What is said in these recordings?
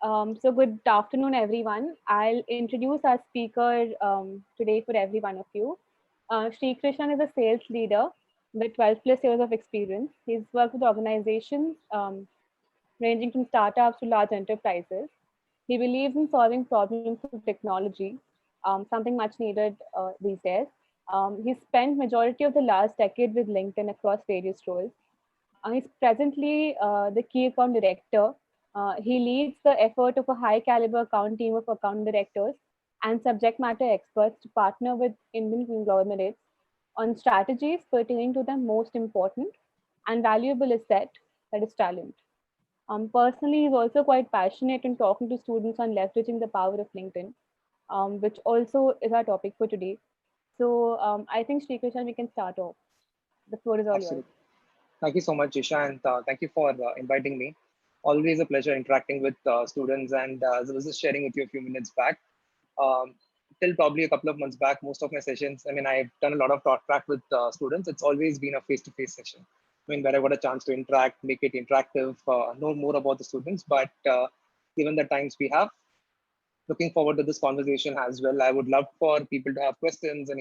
So good afternoon, everyone. I'll introduce our speaker today for every one of you. Srikrishnan is a sales leader with 12 plus years of experience. He's worked with organizations ranging from startups to large enterprises. He believes in solving problems through technology, something much needed these days. He spent majority of the last decade with LinkedIn across various roles. He's presently the key account director. He leads the effort of a high caliber account team of account directors and subject matter experts to partner with Indian conglomerates on strategies pertaining to the most important and valuable asset, that is talent. Personally, he's also quite passionate in talking to students on leveraging the power of LinkedIn, which also is our topic for today. So I think Sri Krishna, we can start off. The floor is all yours. Absolutely. Thank you so much, Isha, and thank you for inviting me. Always a pleasure interacting with students, and as I was just sharing with you a few minutes back, um, till probably a couple of months back, most of my sessions, I mean, I've done a lot of talk track with students. It's always been a face-to-face session. I mean, where I got a chance to interact, make it interactive, know more about the students. But given the times we have, looking forward to this conversation as well. I would love for people to have questions, and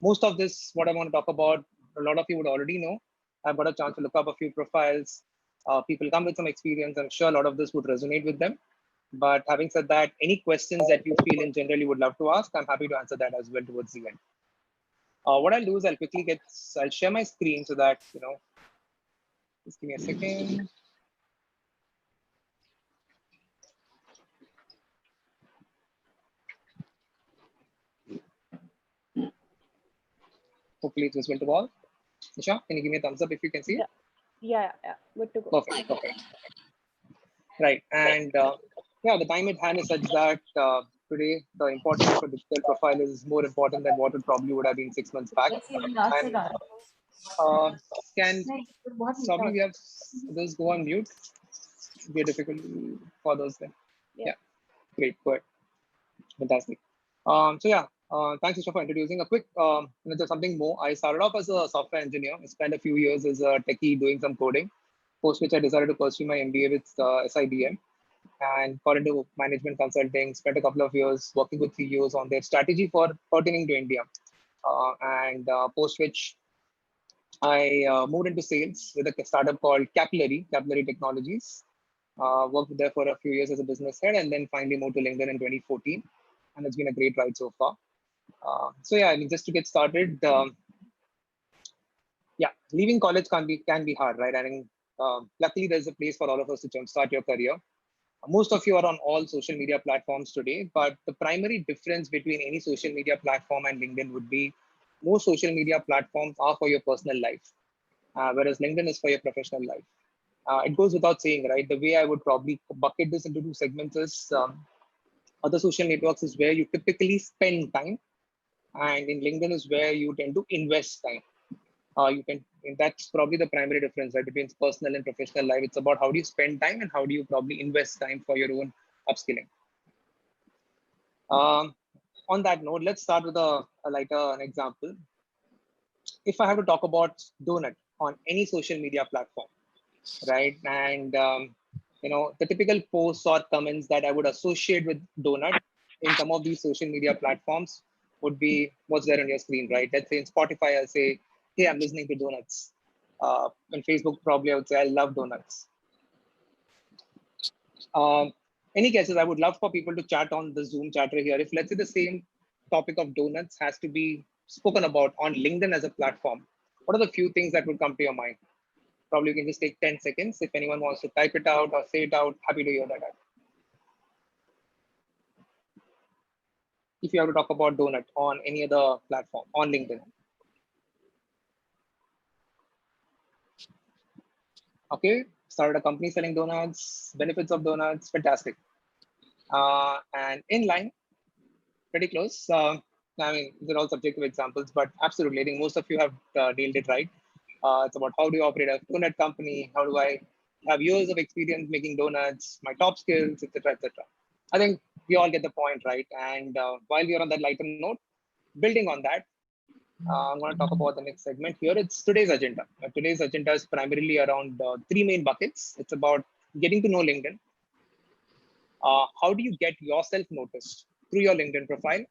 most of this, what I want to talk about, a lot of you would already know. I've got a chance to look up a few profiles. People come with some experience. I'm sure a lot of this would resonate with them. But having said that, any questions that you feel in general you would love to ask, I'm happy to answer that as well towards the end. What I'll do is I'll share my screen so that, just give me a second. Hopefully it's visible to all. Nisha, can you give me a thumbs up if you can see it? Yeah. Good to go. Perfect. Right. And the time at hand is such that today the importance of a digital profile is more important than what it probably would have been 6 months back. And can probably we have those go on mute. Be a difficulty for those then. Yeah. Great. Good. Fantastic. Thanks, Isha, for introducing. A quick, just something more. I started off as a software engineer. I spent a few years as a techie doing some coding, post which I decided to pursue my MBA with SIBM and got into management consulting, spent a couple of years working with CEOs on their strategy for pertaining to India. Post which I moved into sales with a startup called Capillary Technologies. Worked there for a few years as a business head, and then finally moved to LinkedIn in 2014. And it's been a great ride so far. I mean, just to get started, leaving college can be hard, right? I mean, luckily there's a place for all of us to jumpstart your career. Most of you are on all social media platforms today, but the primary difference between any social media platform and LinkedIn would be most social media platforms are for your personal life, whereas LinkedIn is for your professional life. It goes without saying, right? The way I would probably bucket this into two segments is other social networks is where you typically spend time, and in LinkedIn is where you tend to invest time. That's probably the primary difference, right, between personal and professional life. It's about how do you spend time and how do you probably invest time for your own upskilling. On that note, let's start with an example. If I have to talk about Donut on any social media platform, right, and the typical posts or comments that I would associate with Donut in some of these social media platforms would be what's there on your screen, right? Let's say in Spotify, I'll say, hey, I'm listening to Donuts. On Facebook, probably I would say, I love donuts. Any guesses? I would love for people to chat on the Zoom chatter here. If let's say the same topic of donuts has to be spoken about on LinkedIn as a platform, what are the few things that would come to your mind? Probably you can just take 10 seconds. If anyone wants to type it out or say it out, happy to hear that out. If you have to talk about Donut on any other platform, on LinkedIn. Okay, started a company selling donuts, benefits of donuts, fantastic. And in line, pretty close. I mean, they're all subjective examples, but absolutely, I think most of you have nailed it right. It's about how do you operate a donut company? How do I have years of experience making donuts, my top skills, etc., etc. I think we all get the point, right? And while we're on that lighter note, building on that, I'm going to talk about the next segment here. It's today's agenda. Today's agenda is primarily around three main buckets. It's about getting to know LinkedIn, how do you get yourself noticed through your LinkedIn profile?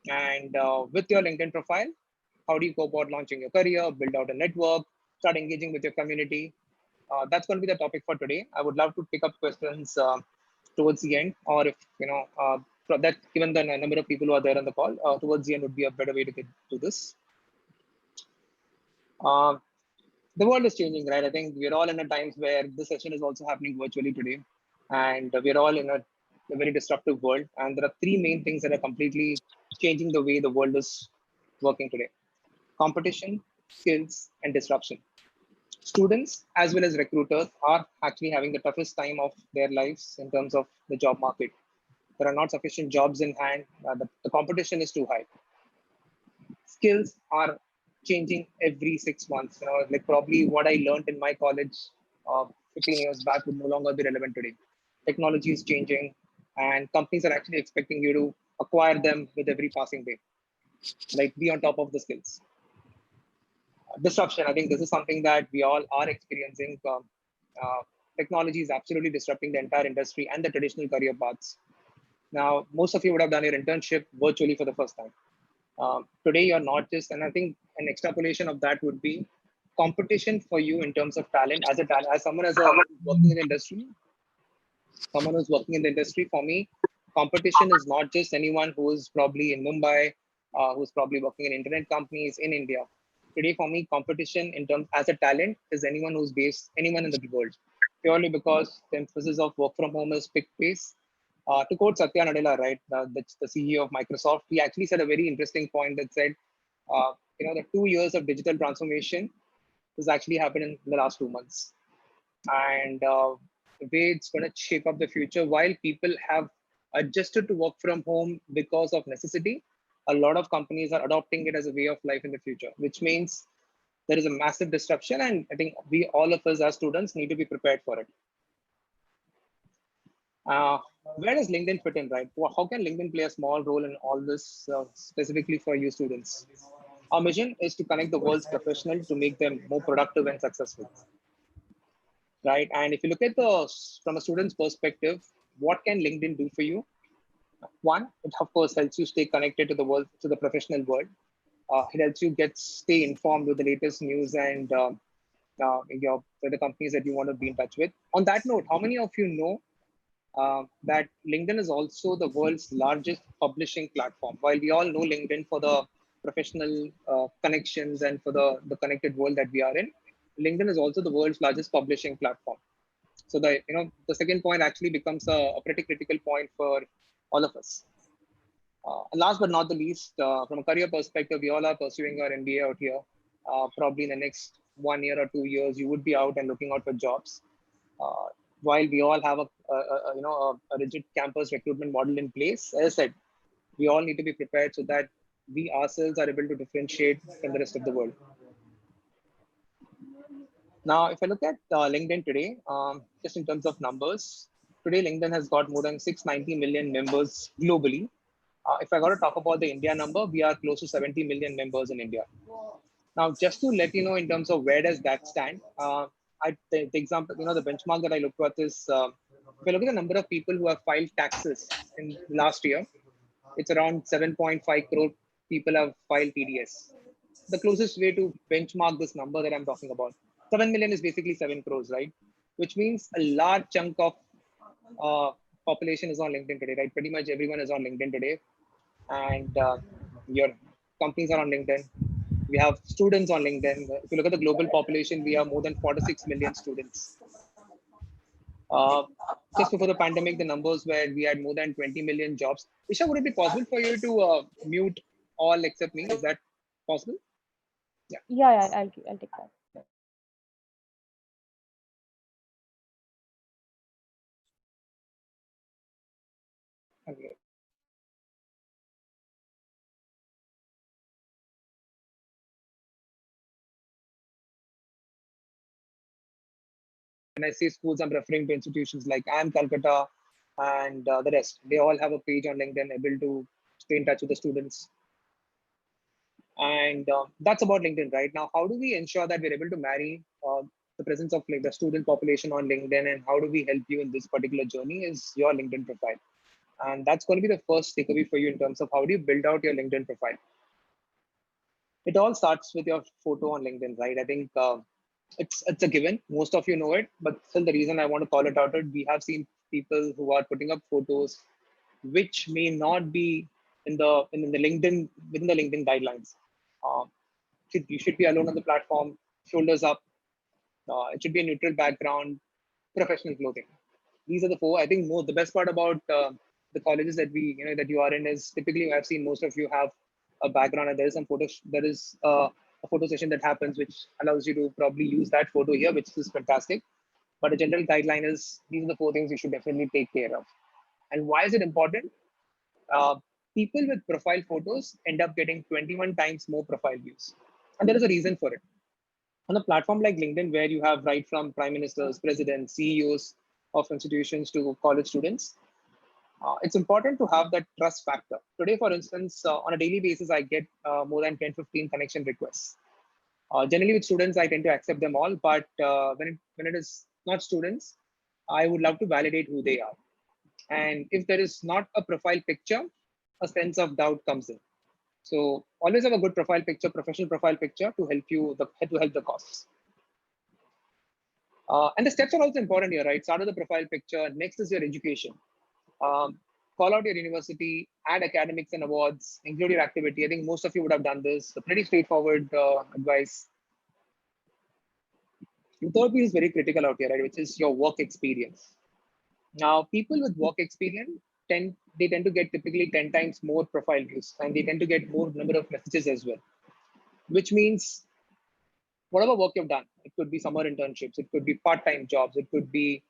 And with your LinkedIn profile, how do you go about launching your career, build out a network, start engaging with your community? That's going to be the topic for today. I would love to pick up questions towards the end, or if for that, given the number of people who are there on the call, towards the end would be a better way to get to this. Uh, the world is changing, right? I think we're all in a times where this session is also happening virtually today, and we're all in a very disruptive world. And there are three main things that are completely changing the way the world is working today: competition, skills, and disruption. Students as well as recruiters are actually having the toughest time of their lives in terms of the job market. There are not sufficient jobs in hand. The competition is too high. Skills are changing every 6 months. Like probably what I learned in my college 15 years back would no longer be relevant today. Technology is changing, and companies are actually expecting you to acquire them with every passing day. Like be on top of the skills. Disruption. I think this is something that we all are experiencing. Uh, Technology is absolutely disrupting the entire industry and the traditional career paths. Now, most of you would have done your internship virtually for the first time. Today, you're not just, and I think an extrapolation of that would be competition for you in terms of talent. As someone working in the industry, someone who's working in the industry, for me, competition is not just anyone who's probably in Mumbai, who's probably working in internet companies in India. Today, for me, competition in terms as a talent is anyone who's based anyone in the world, purely because the emphasis of work from home is pick pace. To quote Satya Nadella, right, that's the CEO of Microsoft, he actually said a very interesting point that said, the 2 years of digital transformation has actually happened in the last 2 months, and the way it's going to shape up the future. While people have adjusted to work from home because of necessity, a lot of companies are adopting it as a way of life in the future, which means there is a massive disruption. And I think we, all of us as students, need to be prepared for it. Uh, where does LinkedIn fit in, right? How can LinkedIn play a small role in all this, specifically for you students? Our mission is to connect the world's professionals to make them more productive and successful, right? And if you look at from a student's perspective, what can LinkedIn do for you? One, it of course helps you stay connected to the world, to the professional world. It helps you stay informed with the latest news and the companies that you want to be in touch with. On that note, how many of you know that LinkedIn is also the world's largest publishing platform? While we all know LinkedIn for the professional connections and for the connected world that we are in, LinkedIn is also the world's largest publishing platform. So the second point actually becomes a pretty critical point for all of us. Last but not the least, from a career perspective, we all are pursuing our MBA out here. Probably in the next 1 year or 2 years, you would be out and looking out for jobs. While we all have a rigid campus recruitment model in place, as I said, we all need to be prepared so that we ourselves are able to differentiate from the rest of the world. Now, if I look at LinkedIn today, just in terms of numbers, today LinkedIn has got more than 690 million members globally. If I got to talk about the India number, we are close to 70 million members in India. Now, just to let you know, in terms of where does that stand, the example, the benchmark that I looked at is, if I look at the number of people who have filed taxes in last year, it's around 7.5 crore people have filed TDS. The closest way to benchmark this number that I'm talking about, 7 million is basically 7 crores, right? Which means a large chunk of population is on LinkedIn today, right? Pretty much everyone is on LinkedIn today. And your companies are on LinkedIn. We have students on LinkedIn. If you look at the global population, we have more than 46 million students. Uh, just before the pandemic, the numbers were we had more than 20 million jobs. Isha, would it be possible for you to mute all except me? Is that possible? Yeah. Yeah, I'll take that. Okay. When I say schools, I'm referring to institutions like IIM Calcutta and the rest. They all have a page on LinkedIn able to stay in touch with the students. And that's about LinkedIn right now. How do we ensure that we're able to marry the presence of like the student population on LinkedIn and how do we help you in this particular journey is your LinkedIn profile. And that's going to be the first takeaway for you in terms of how do you build out your LinkedIn profile. It all starts with your photo on LinkedIn, right? I think it's a given. Most of you know it, but still the reason I want to call it out is we have seen people who are putting up photos which may not be in the LinkedIn within the LinkedIn guidelines. Um, you should be alone on the platform, shoulders up. It should be a neutral background, professional clothing. These are the four. I think the best part about the colleges that that you are in is typically I've seen most of you have a background and there is some photo. There is a photo session that happens which allows you to probably use that photo here, which is fantastic. But a general guideline is these are the four things you should definitely take care of. And why is it important? Uh, People with profile photos end up getting 21 times more profile views, and there is a reason for it. On a platform like LinkedIn, where you have right from prime ministers, presidents, CEOs of institutions to college students, it's important to have that trust factor. Today, for instance, on a daily basis, I get more than 10, 15 connection requests. Generally, with students, I tend to accept them all, but when it is not students, I would love to validate who they are. And if there is not a profile picture, a sense of doubt comes in. So always have a good profile picture, professional profile picture to help you to help the cause. And the steps are also important here, right? Start with the profile picture. Next is your education. Call out your university, add academics and awards, include your activity. I think most of you would have done this. A pretty straightforward advice. The third piece is very critical out here, right? Which is your work experience. Now, people with work experience tend to get typically 10 times more profile views, and they tend to get more number of messages as well. Which means whatever work you've done, it could be summer internships, it could be part-time jobs, it could be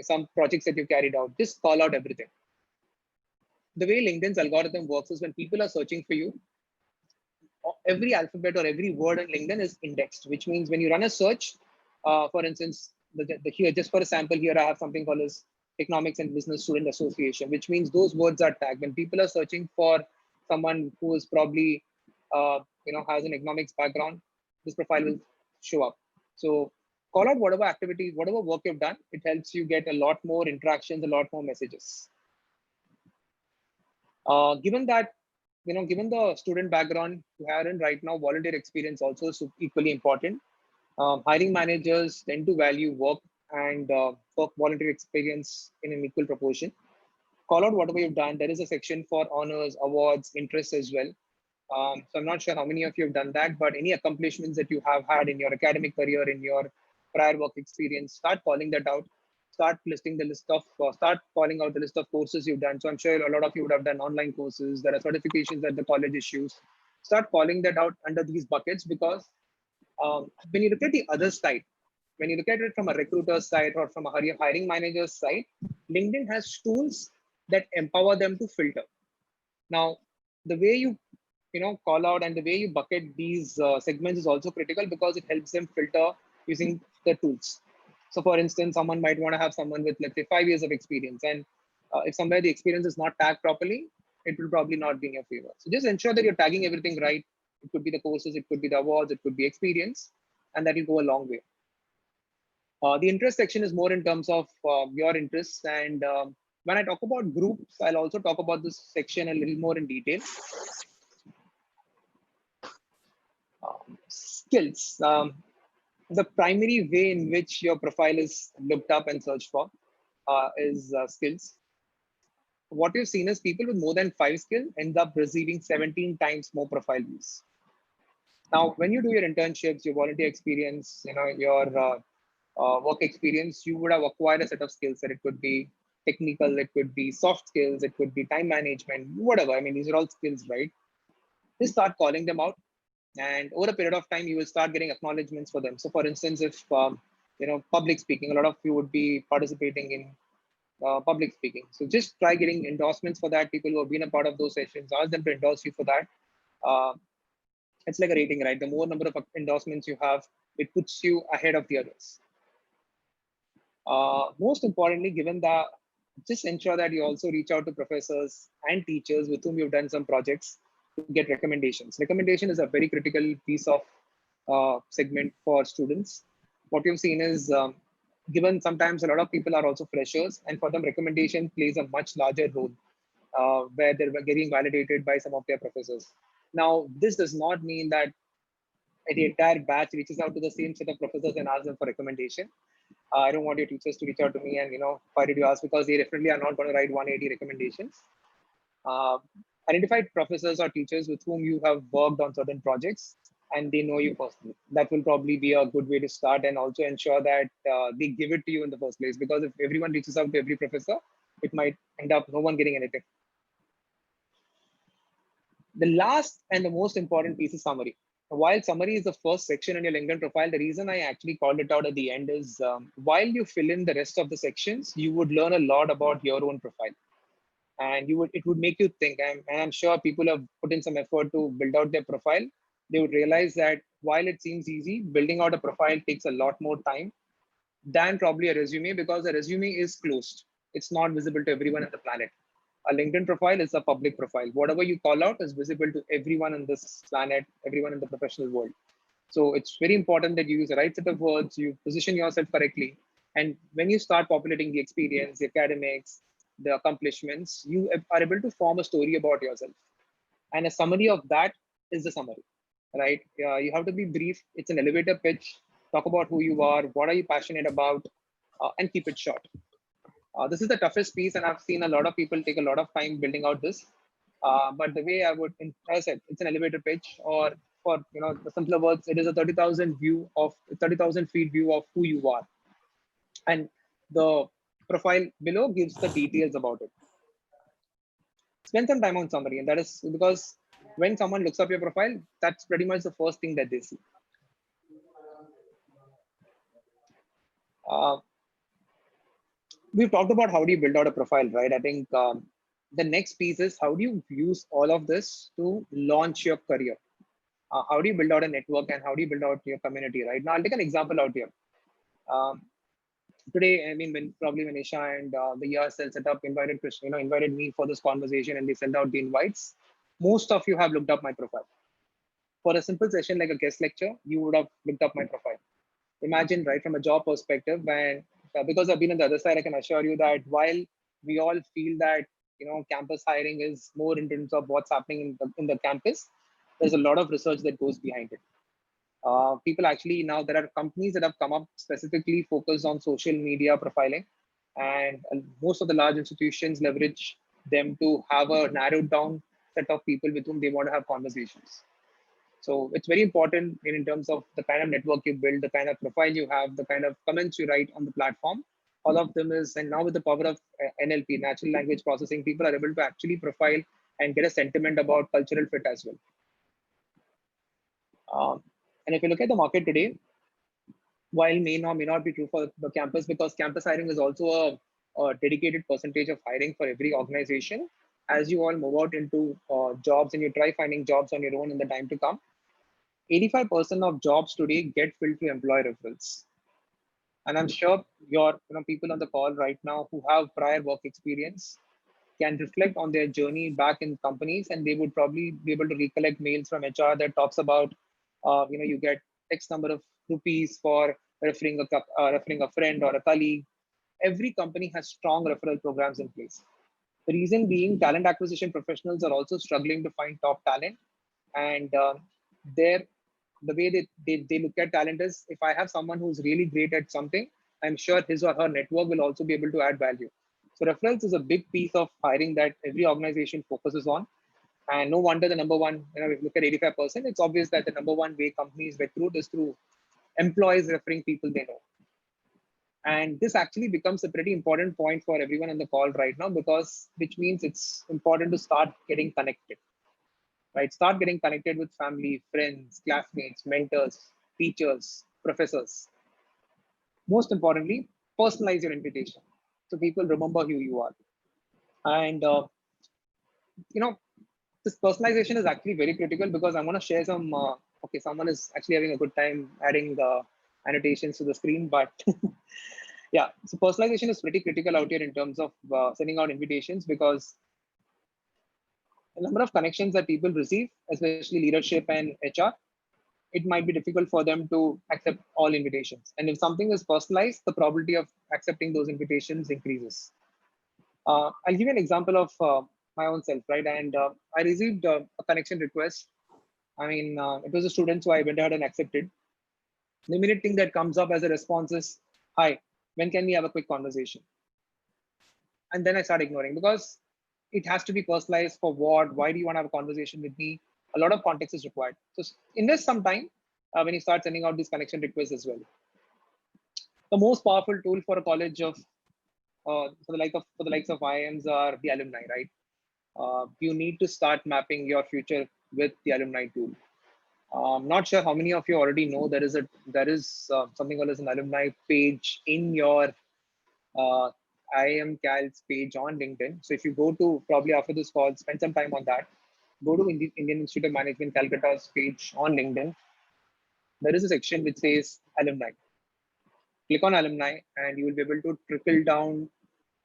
some projects that you carried out. Just call out everything. The way LinkedIn's algorithm works is when people are searching for you, every alphabet or every word in LinkedIn is indexed, which means when you run a search, for instance, here just for a sample here, I have something called as Economics and Business Student Association, which means those words are tagged. When people are searching for someone who is probably has an economics background, this profile will show up. So call out whatever activities, whatever work you've done. It helps you get a lot more interactions, a lot more messages. Given that, given the student background you have in right now, volunteer experience also is equally important. Hiring managers tend to value work and work volunteer experience in an equal proportion. Call out whatever you've done. There is a section for honors, awards, interests as well. So I'm not sure how many of you have done that, but any accomplishments that you have had in your academic career, in your prior work experience, start calling that out. Start listing the list of, start calling out the list of courses you've done. So I'm sure a lot of you would have done online courses. There are certifications that the college issues. Start calling that out under these buckets, because when you look at the other side, when you look at it from a recruiter's side or from a hiring manager's side, LinkedIn has tools that empower them to filter. Now, the way you call out and the way you bucket these segments is also critical, because it helps them filter using the tools. So for instance, someone might want to have someone with, let's say, 5 years of experience, and if somewhere the experience is not tagged properly, it will probably not be in your favor. So just ensure that you're tagging everything right. It could be the courses, it could be the awards, it could be experience, and that will go a long way. The interest section is more in terms of your interests, and when I talk about groups, I'll also talk about this section a little more in detail. Skills. The primary way in which your profile is looked up and searched for is skills. What you've seen is people with more than 5 skills end up receiving 17 times more profile views. Now, when you do your internships, your volunteer experience, your work experience, you would have acquired a set of skills that it could be technical, it could be soft skills, it could be time management, whatever. I mean, these are all skills, right? Just start calling them out, and over a period of time, you will start getting acknowledgements for them. So, for instance, if public speaking, a lot of you would be participating in public speaking. So just try getting endorsements for that. People who have been a part of those sessions, ask them to endorse you for that. It's like a rating, right? The more number of endorsements you have, it puts you ahead of the others. Most importantly, given that, just ensure that you also reach out to professors and teachers with whom you've done some projects to get recommendations. Recommendation is a very critical piece of segment for students. what we've seen is given sometimes a lot of people are also freshers, and for them recommendation plays a much larger role where they're getting validated by some of their professors. Now, this does not mean that the entire batch reaches out to the same set of professors and asks them for recommendation. I don't want your teachers to reach out to me and, why did you ask? Because they definitely are not going to write 180 recommendations. Uh, Identify professors or teachers with whom you have worked on certain projects and they know you personally. That will probably be a good way to start, and also ensure that they give it to you in the first place. Because if everyone reaches out to every professor, it might end up no one getting anything. The last and the most important piece is summary. While summary is the first section in your LinkedIn profile, the reason I actually called it out at the end is while you fill in the rest of the sections, you would learn a lot about your own profile, and it would make you think. And I'm sure people have put in some effort to build out their profile. They would realize that while it seems easy, building out a profile takes a lot more time than probably a resume, because a resume is closed. It's not visible to everyone on the planet. A LinkedIn profile is a public profile. Whatever you call out is visible to everyone on this planet, everyone in the professional world. So it's very important that you use the right set of words, you position yourself correctly. And when you start populating the experience, the academics, the accomplishments, you are able to form a story about yourself. And a summary of that is the summary, right? You have to be brief. It's an elevator pitch. Talk about who you are, what are you passionate about, and keep it short. This is the toughest piece, and I've seen a lot of people take a lot of time building out this. But the way I would, as I said, it's an elevator pitch, or for the simpler words, it is a 30,000 feet view of who you are, and the profile below gives the details about it. Spend some time on summary, and that is because when someone looks up your profile, that's pretty much the first thing that they see. We've talked about how do you build out a profile, right? I think the next piece is how do you use all of this to launch your career? How do you build out a network, and how do you build out your community, right? Now, I'll take an example out here. Um, Today, I mean, when Isha and the ESL set up, invited me for this conversation, and they sent out the invites. Most of you have looked up my profile. For a simple session like a guest lecture, you would have looked up my profile. Imagine, right, from a job perspective, and because I've been on the other side, I can assure you that while we all feel that campus hiring is more in terms of what's happening in the campus, there's a lot of research that goes behind it. People actually, now there are companies that have come up specifically focused on social media profiling, and most of the large institutions leverage them to have a narrowed down set of people with whom they want to have conversations. So it's very important in terms of the kind of network you build, the kind of profile you have, the kind of comments you write on the platform. All of them is, and now with the power of NLP, natural language processing, people are able to actually profile and get a sentiment about cultural fit as well. And if you look at the market today, while may not be true for the campus, because campus hiring is also a dedicated percentage of hiring for every organization. As you all move out into jobs and you try finding jobs on your own in the time to come, 85% of jobs today get filled through employer referrals. And I'm sure your people on the call right now who have prior work experience can reflect on their journey back in companies, and they would probably be able to recollect mails from HR that talks about, you get X number of rupees for referring a friend or a colleague. Every company has strong referral programs in place. The reason being, talent acquisition professionals are also struggling to find top talent, and the way they look at talent is, if I have someone who's really great at something, I'm sure his or her network will also be able to add value. So referrals is a big piece of hiring that every organization focuses on. And no wonder the number one, if you look at 85%, it's obvious that the number one way companies recruit is through employees referring people they know. And this actually becomes a pretty important point for everyone on the call right now, because which means it's important to start getting connected, right? Start getting connected with family, friends, classmates, mentors, teachers, professors. Most importantly, personalize your invitation so people remember who you are. And you know, this personalization is actually very critical, because I'm going to share some. Okay, someone is actually having a good time adding the annotations to the screen, but yeah, so personalization is pretty critical out here in terms of sending out invitations, because the number of connections that people receive, especially leadership and HR, it might be difficult for them to accept all invitations. And if something is personalized, the probability of accepting those invitations increases. I'll give you an example of my own self, right? And I received a connection request. I mean, it was a student, so I went ahead and accepted. The immediate thing that comes up as a response is, "Hi, when can we have a quick conversation?" And then I start ignoring because it has to be personalized for what, why do you want to have a conversation with me? A lot of context is required. So invest some time when you start sending out these connection requests as well. The most powerful tool for a college of for the likes of IIMs are the alumni, right? You need to start mapping your future with the alumni tool. Not sure how many of you already know there is something called as an alumni page in your uh, IIM Cal's page on LinkedIn. So if you go to probably after this call, spend some time on that. Go to Indian Institute of Management Calcutta's page on LinkedIn. There is a section which says alumni. Click on alumni, and you will be able to trickle down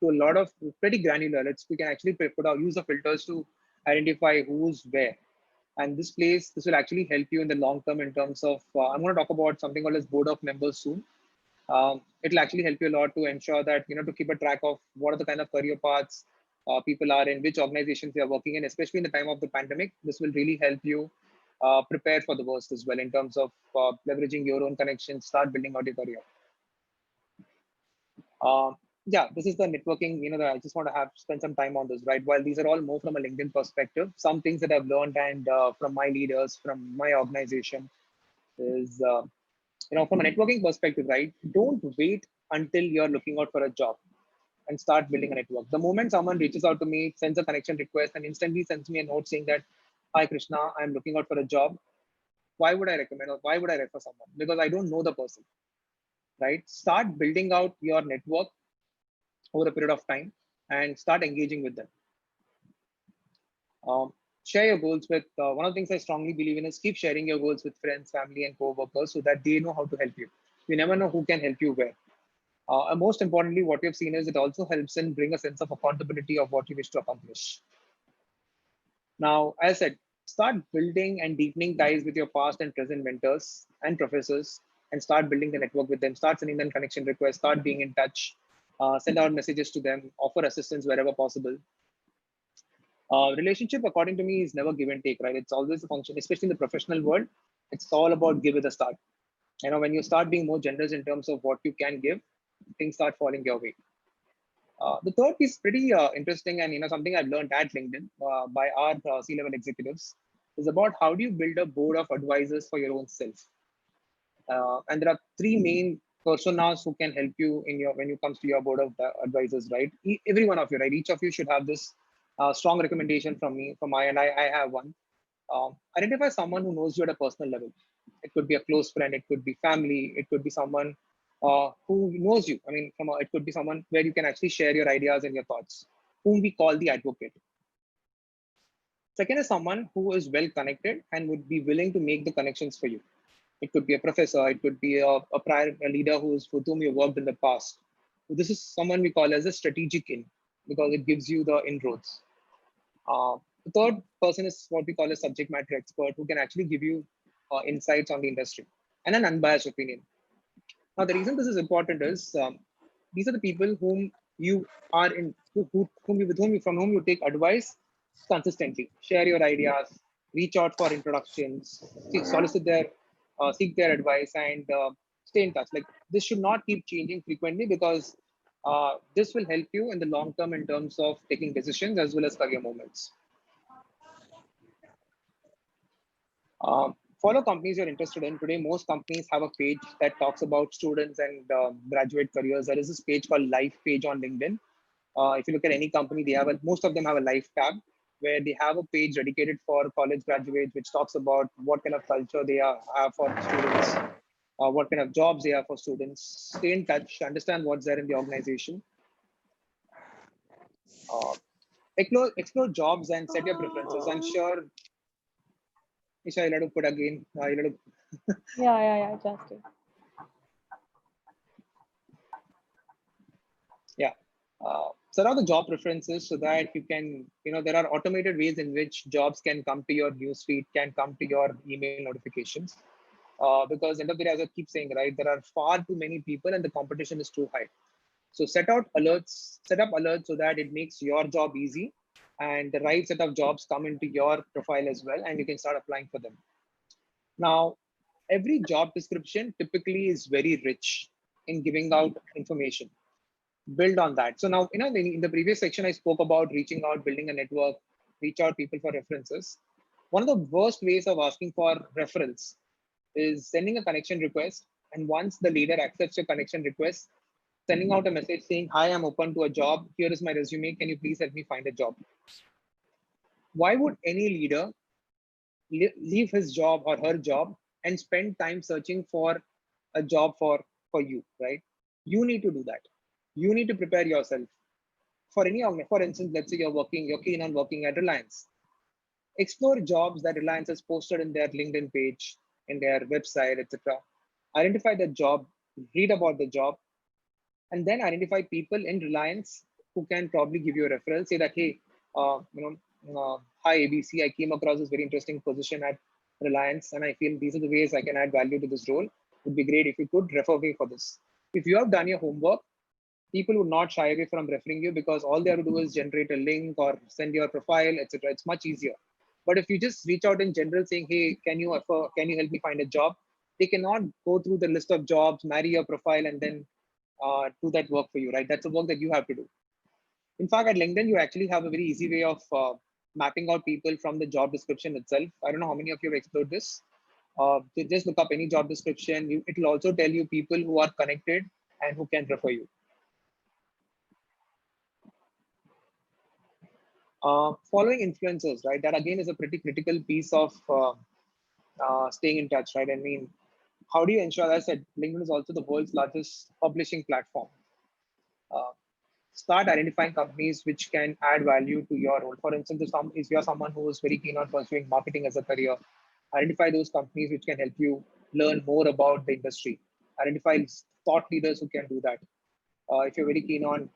to a lot of pretty granular. We can actually put our use of filters to identify who's where. And this will actually help you in the long term in terms of, I'm going to talk about something called as board of members soon. It'll actually help you a lot to ensure that, to keep a track of what are the kind of career paths people are in, which organizations they are working in, especially in the time of the pandemic. This will really help you prepare for the worst as well in terms of leveraging your own connections, start building out your career. Um, yeah, this is the networking, that I just want to spend some time on this, right? While these are all more from a LinkedIn perspective, some things that I've learned and from my leaders, from my organization is, from a networking perspective, right? Don't wait until you're looking out for a job and start building a network. The moment someone reaches out to me, sends a connection request, and instantly sends me a note saying that, "Hi, Krishna, I'm looking out for a job." Why would I recommend or why would I refer someone? Because I don't know the person, right? Start building out your network over a period of time and start engaging with them. Um, Share your goals with one of the things I strongly believe in is keep sharing your goals with friends, family, and co-workers so that they know how to help you. You never know who can help you where. And most importantly, what we've seen is it also helps in bring a sense of accountability of what you wish to accomplish. Now, as I said, start building and deepening ties with your past and present mentors and professors and start building the network with them. Start sending them connection requests, start being in touch, send out messages to them, offer assistance wherever possible. Relationship, according to me, is never give and take, right? It's always a function, especially in the professional world. It's all about give it a start. When you start being more generous in terms of what you can give, things start falling your way. The third piece is pretty interesting, and something I've learned at LinkedIn by our C-level executives is about how do you build a board of advisors for your own self. And there are three main personas who can help you in your when it comes to your board of advisors, right? Every one of you, right? Each of you should have this strong recommendation from me, from my and I have one. Identify someone who knows you at a personal level. It could be a close friend, it could be family, it could be someone who knows you. I mean, it could be someone where you can actually share your ideas and your thoughts, whom we call the advocate. Second is someone who is well connected and would be willing to make the connections for you. It could be a professor, it could be a prior leader with whom you worked in the past. So this is someone we call as a strategic in because it gives you the inroads. The third person is what we call a subject matter expert who can actually give you insights on the industry and an unbiased opinion. Now, the reason this is important is these are the people whom you are in, from whom you take advice consistently. Share your ideas, reach out for introductions, seek their advice, and stay in touch. Like this should not keep changing frequently because this will help you in the long term in terms of taking decisions as well as career moments. Follow companies you're interested in. Today, most companies have a page that talks about students and graduate careers. There is this page called Life page on LinkedIn. If you look at any company, most of them have a Life tab where they have a page dedicated for college graduates, which talks about what kind of culture they have for students, what kind of jobs they have for students. Stay in touch, understand what's there in the organization. Explore jobs and set your preferences. I'm sure Isha, you'll have to put again. Yeah, just it. Yeah. So now the job preferences so that you can, there are automated ways in which jobs can come to your newsfeed, can come to your email notifications. because end of the day, as I keep saying, right, there are far too many people and the competition is too high. So set up alerts so that it makes your job easy and the right set of jobs come into your profile as well, and you can start applying for them. Now, every job description typically is very rich in giving out information. Build on that. So now, in the previous section, I spoke about reaching out, building a network, reach out people for references. One of the worst ways of asking for referrals is sending a connection request. And once the leader accepts your connection request, sending out a message saying, "Hi, I'm open to a job. Here is my resume. Can you please help me find a job?" Why would any leader leave his job or her job and spend time searching for a job for you, right? You need to do that. You need to prepare yourself for for instance, let's say you're keen on working at Reliance. Explore jobs that Reliance has posted in their LinkedIn page, in their website, etc. Identify the job, read about the job, and then identify people in Reliance who can probably give you a referral. Say that, hey, hi ABC, I came across this very interesting position at Reliance, and I feel these are the ways I can add value to this role. It would be great if you could refer me for this. If you have done your homework, people would not shy away from referring you because all they have to do is generate a link or send your profile, etc. It's much easier. But if you just reach out in general saying, hey, can you help me find a job? They cannot go through the list of jobs, marry your profile, and then do that work for you, right? That's the work that you have to do. In fact, at LinkedIn, you actually have a very easy way of mapping out people from the job description itself. I don't know how many of you have explored this. Just look up any job description. It will also tell you people who are connected and who can refer you. Following influencers, right? That again is a pretty critical piece of staying in touch, right? I mean, how do you ensure? As I said, LinkedIn is also the world's largest publishing platform. Uh, Start identifying companies which can add value to your role. For instance, if you're someone who is very keen on pursuing marketing as a career, identify those companies which can help you learn more about the industry. Identify thought leaders who can do that. If you're very keen on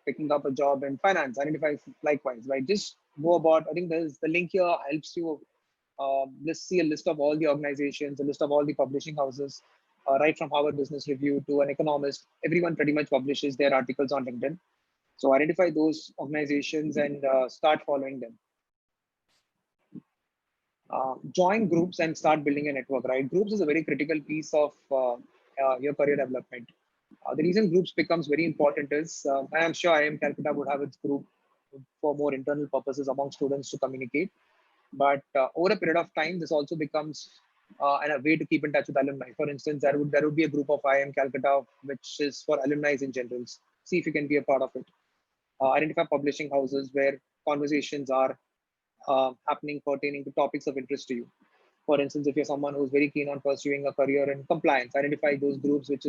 picking up a job in finance, identify likewise, right? Just go about. I think there's the link here helps you. Let's see a list of all the organizations, a list of all the publishing houses, right from Harvard Business Review to an economist. Everyone pretty much publishes their articles on LinkedIn. So identify those organizations and start following them. Join groups and start building a network, right? Groups is a very critical piece of your career development. The reason groups becomes very important is, and I'm sure IIM Calcutta would have its group for more internal purposes among students to communicate. But over a period of time, this also becomes a way to keep in touch with alumni. For instance, there would be a group of IIM Calcutta, which is for alumni in general. See if you can be a part of it. Identify publishing houses where conversations are happening pertaining to topics of interest to you. For instance, if you're someone who's very keen on pursuing a career in compliance, identify those groups which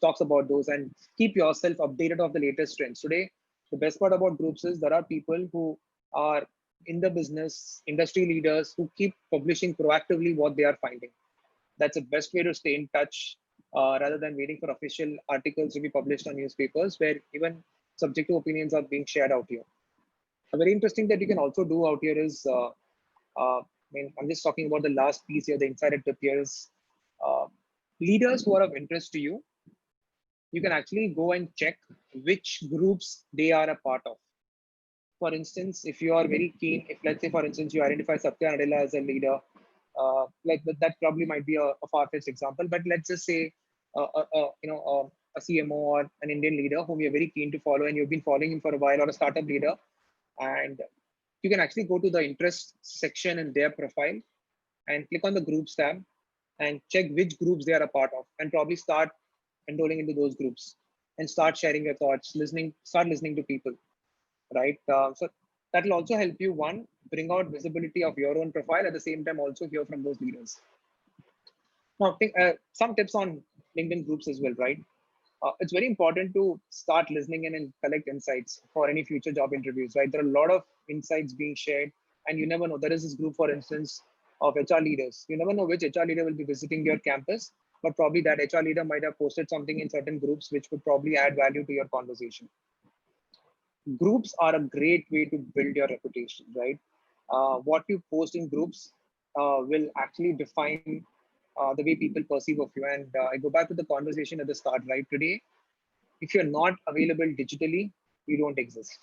talks about those and keep yourself updated of the latest trends. Today, the best part about groups is there are people who are in the business, industry leaders who keep publishing proactively what they are finding. That's the best way to stay in touch rather than waiting for official articles to be published on newspapers where even subjective opinions are being shared out here. A very interesting that you can also do out here is, I mean, I'm just talking about the last piece here, the insider tip here is leaders who are of interest to you. You can actually go and check which groups they are a part of. For instance, if you are very keen, if let's say, for instance, you identify Satya Nadella as a leader, like that probably might be a far-fetched example, but let's just say, a CMO or an Indian leader whom you're very keen to follow and you've been following him for a while, or a startup leader, and you can actually go to the interest section in their profile and click on the groups tab and check which groups they are a part of and probably start enrolling into those groups and start sharing your thoughts, start listening to people, right? So that will also help you, one, bring out visibility of your own profile, at the same time also hear from those leaders. Now, some tips on LinkedIn groups as well, right? It's very important to start listening in and collect insights for any future job interviews, right? There are a lot of insights being shared, and you never know. There is this group, for instance, of HR leaders. You never know which HR leader will be visiting your campus, but probably that HR leader might have posted something in certain groups which would probably add value to your conversation. Groups are a great way to build your reputation, right? What you post in groups will actually define the way people perceive of you. And I go back to the conversation at the start, right? Today, if you're not available digitally, you don't exist.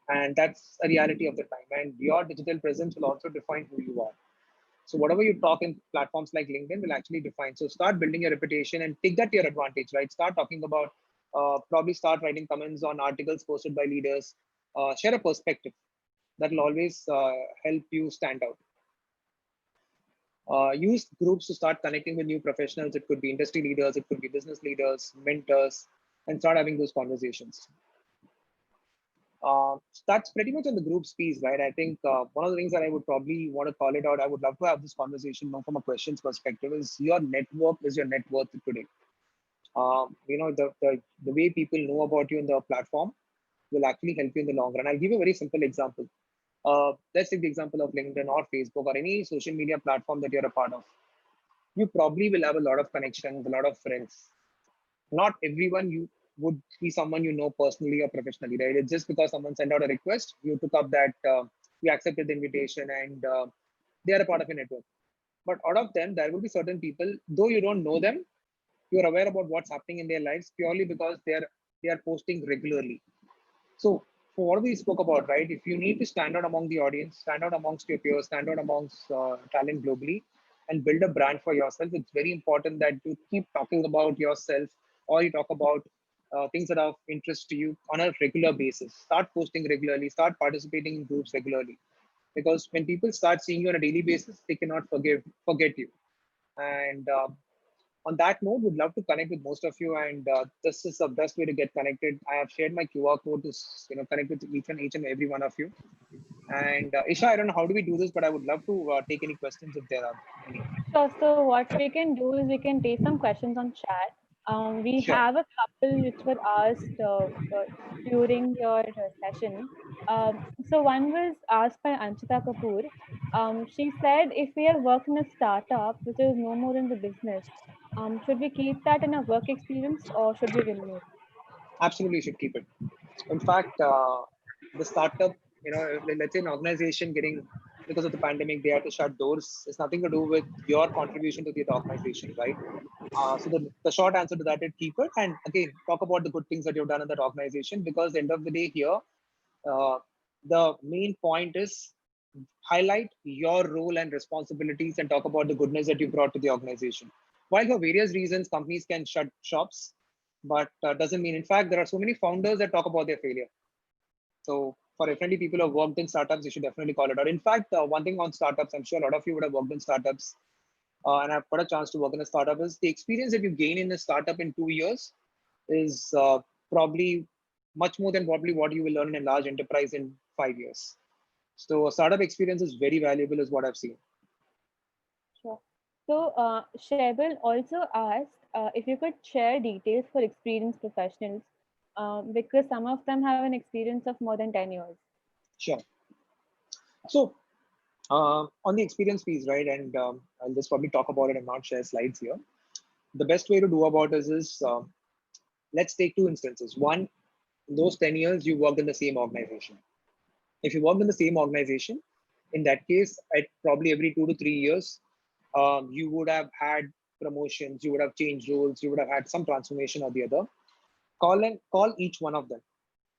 And that's a reality of the time. And your digital presence will also define who you are. So whatever you talk in platforms like LinkedIn will actually define. So start building your reputation and take that to your advantage, right? Start talking about, probably start writing comments on articles posted by leaders. Share a perspective that will always help you stand out. Use groups to start connecting with new professionals. It could be industry leaders, it could be business leaders, mentors, and start having those conversations. That's pretty much on the group's piece, right? I think one of the things that I would probably want to call it out, I would love to have this conversation more from a questions perspective, is your network is your net worth today. The way people know about you in the platform will actually help you in the long run. I'll give you a very simple example. Let's take the example of LinkedIn or Facebook or any social media platform that you're a part of. You probably will have a lot of connections, a lot of friends. Not everyone you would be someone you know personally or professionally, right? It's just because someone sent out a request, you took up that, you accepted the invitation, and they are a part of your network. But out of them, there will be certain people, though you don't know them, you're aware about what's happening in their lives purely because they are posting regularly. So for what we spoke about, right? If you need to stand out among the audience, stand out amongst your peers, stand out amongst talent globally, and build a brand for yourself, it's very important that you keep talking about yourself, or you talk about things that are of interest to you on a regular basis. Start posting regularly, start participating in groups regularly. Because when people start seeing you on a daily basis, they cannot forget you. And on that note, would love to connect with most of you, and this is the best way to get connected. I have shared my QR code to connect with each and every one of you. And Isha, I don't know how do we do this, but I would love to take any questions if there are any. So what we can do is we can take some questions on chat. We Sure. have a couple which were asked during your session. So one was asked by Anchita Kapoor. She said, if we have worked in a startup which is no more in the business, should we keep that in a work experience or should we remove it? Absolutely, should keep it. In fact, the startup, let's say an organization getting, because of the pandemic, they had to shut doors. It's nothing to do with your contribution to the organization, right? So the short answer to that is keep it. And again, talk about the good things that you've done in that organization, because at the end of the day here, uh, the main point is highlight your role and responsibilities and talk about the goodness that you brought to the organization. While for various reasons, companies can shut shops, but doesn't mean, in fact, there are so many founders that talk about their failure. So for definitely people who have worked in startups, you should definitely call it out. In fact, one thing on startups, I'm sure a lot of you would have worked in startups, and I've got a chance to work in a startup, is the experience that you gain in a startup in 2 years is probably much more than probably what you will learn in a large enterprise in 5 years. So a startup experience is very valuable, is what I've seen. Sure. So Shebel also asked if you could share details for experienced professionals because some of them have an experience of more than 10 years. Sure. So on the experience piece, right, and I'll just probably talk about it and not share slides here. The best way to do about this is, let's take two instances. One, in those 10 years, you worked in the same organization. If you worked in the same organization, in that case, at probably every 2 to 3 years, you would have had promotions, you would have changed roles, you would have had some transformation or the other. Call each one of them.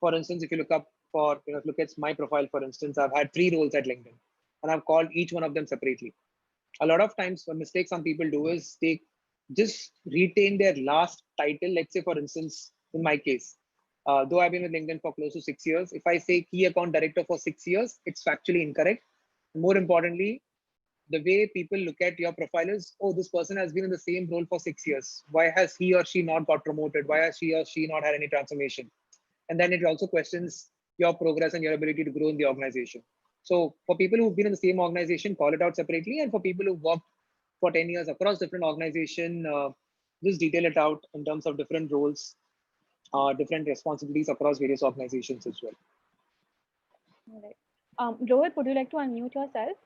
For instance, if you look up for, look at my profile, for instance, I've had 3 roles at LinkedIn, and I've called each one of them separately. A lot of times, a mistake some people do is they just retain their last title. Let's say, for instance, in my case, though I've been with LinkedIn for close to 6 years, if I say key account director for 6 years, it's factually incorrect. More importantly, the way people look at your profile is, oh, this person has been in the same role for 6 years. Why has he or she not got promoted? Why has he or she not had any transformation? And then it also questions your progress and your ability to grow in the organization. So for people who've been in the same organization, call it out separately. And for people who've worked for 10 years across different organizations, just detail it out in terms of different roles, different responsibilities across various organizations as well. All right. Rohit, would you like to unmute yourself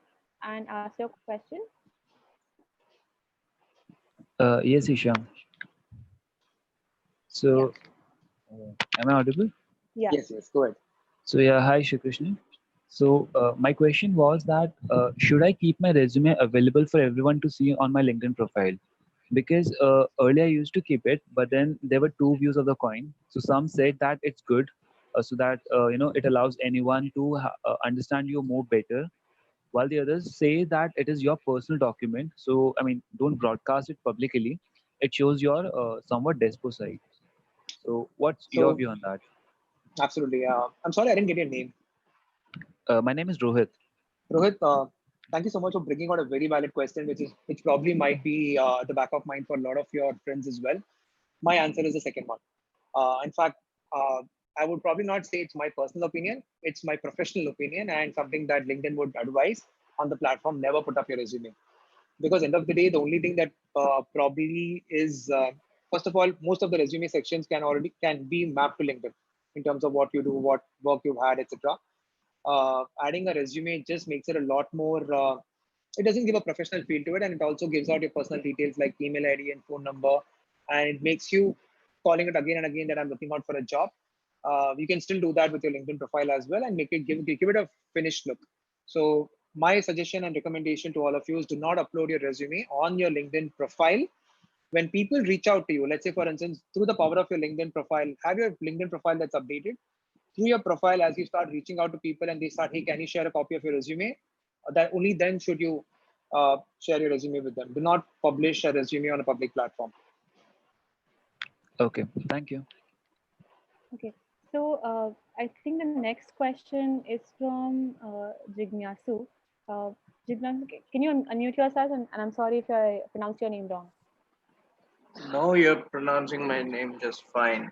and ask your question? Yes, Isha. So, am I audible? Yeah. Yes, go ahead. So, yeah, hi, Srikrishnan. So my question was that should I keep my resume available for everyone to see on my LinkedIn profile? Because earlier I used to keep it, but then there were two views of the coin. So some said that it's good, so that it allows anyone to understand you more better, while the others say that it is your personal document. So I mean, don't broadcast it publicly. It shows your somewhat despo side. So what's your So view on that? absolutely. I'm sorry I didn't get your name. My name is Rohit. Rohit, thank you so much for bringing out a very valid question, which probably might be at the back of mind for a lot of your friends as well. My answer is the second one. In fact, I would probably not say it's my personal opinion. It's my professional opinion and something that LinkedIn would advise on the platform. Never put up your resume, because end of the day, the only thing that probably is first of all, most of the resume sections can be mapped to LinkedIn in terms of what you do, what work you've had, etc. Adding a resume just makes it a lot more. It doesn't give a professional feel to it, and it also gives out your personal details like email ID and phone number, and it makes you calling it again and again that I'm looking out for a job. You can still do that with your LinkedIn profile as well, and make it give it a finished look. So my suggestion and recommendation to all of you is do not upload your resume on your LinkedIn profile. When people reach out to you, let's say for instance, through the power of your LinkedIn profile, have your LinkedIn profile that's updated through your profile. As you start reaching out to people and they start, hey, can you share a copy of your resume? That only then should you share your resume with them. Do not publish a resume on a public platform. Okay, thank you. Okay. So I think the next question is from Jignasu. Uh, Jignasu, can you unmute yourself? And I'm sorry if I pronounced your name wrong. No, you're pronouncing my name just fine.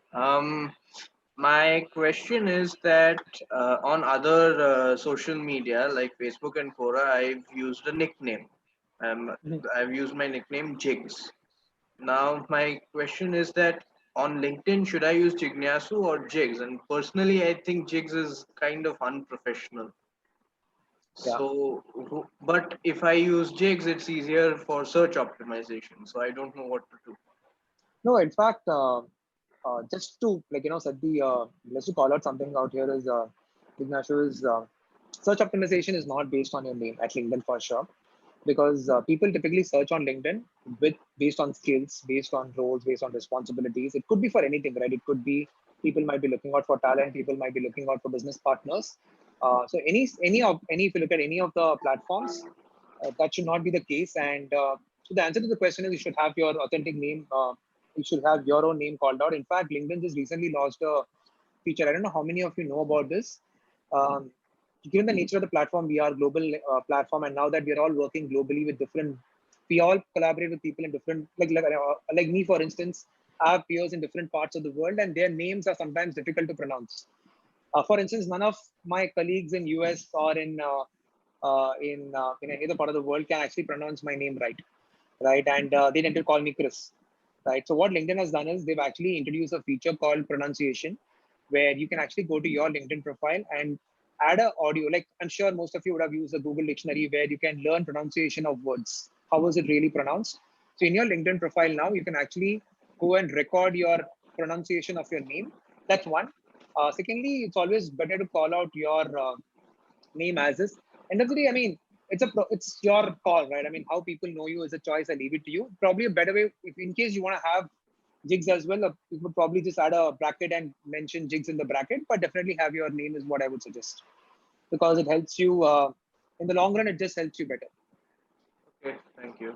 My question is that on other social media like Facebook and Quora, I've used a nickname. Mhm. I've used my nickname Jigs. Now, my question is that on LinkedIn, should I use Jignasu or Jigs? And personally, I think Jigs is kind of unprofessional. Yeah. So, but if I use Jigs, it's easier for search optimization. So I don't know what to do. No, in fact, just to set the let's to call out something out here is Ignacio is search optimization is not based on your name at LinkedIn for sure, because people typically search on LinkedIn with based on skills, based on roles, based on responsibilities. It could be for anything, right? It could be people might be looking out for talent, people might be looking out for business partners. So any if you look at any of the platforms, that should not be the case. And so the answer to the question is you should have your authentic name. You should have your own name called out. In fact, LinkedIn just recently launched a feature. I don't know how many of you know about this. Um, Given the nature of the platform, we are global platform, and now that we are all working globally with different, we all collaborate with people in different, like me for instance, I have peers in different parts of the world, and their names are sometimes difficult to pronounce. For instance, none of my colleagues in US or in any other part of the world can actually pronounce my name right, right? And they tend to call me Chris, right? So what LinkedIn has done is they've actually introduced a feature called pronunciation, where you can actually go to your LinkedIn profile and add a audio. Like I'm sure most of you would have used the Google Dictionary, where you can learn pronunciation of words. How was it really pronounced? So in your LinkedIn profile now, you can actually go and record your pronunciation of your name. That's one. Secondly, it's always better to call out your name as is. End of the day, I mean, it's your call, right? I mean, how people know you is a choice. I leave it to you. Probably a better way, if in case you want to have jigs as well, you would probably just add a bracket and mention jigs in the bracket, but definitely have your name is what I would suggest, because it helps you in the long run. It just helps you better. Okay, thank you.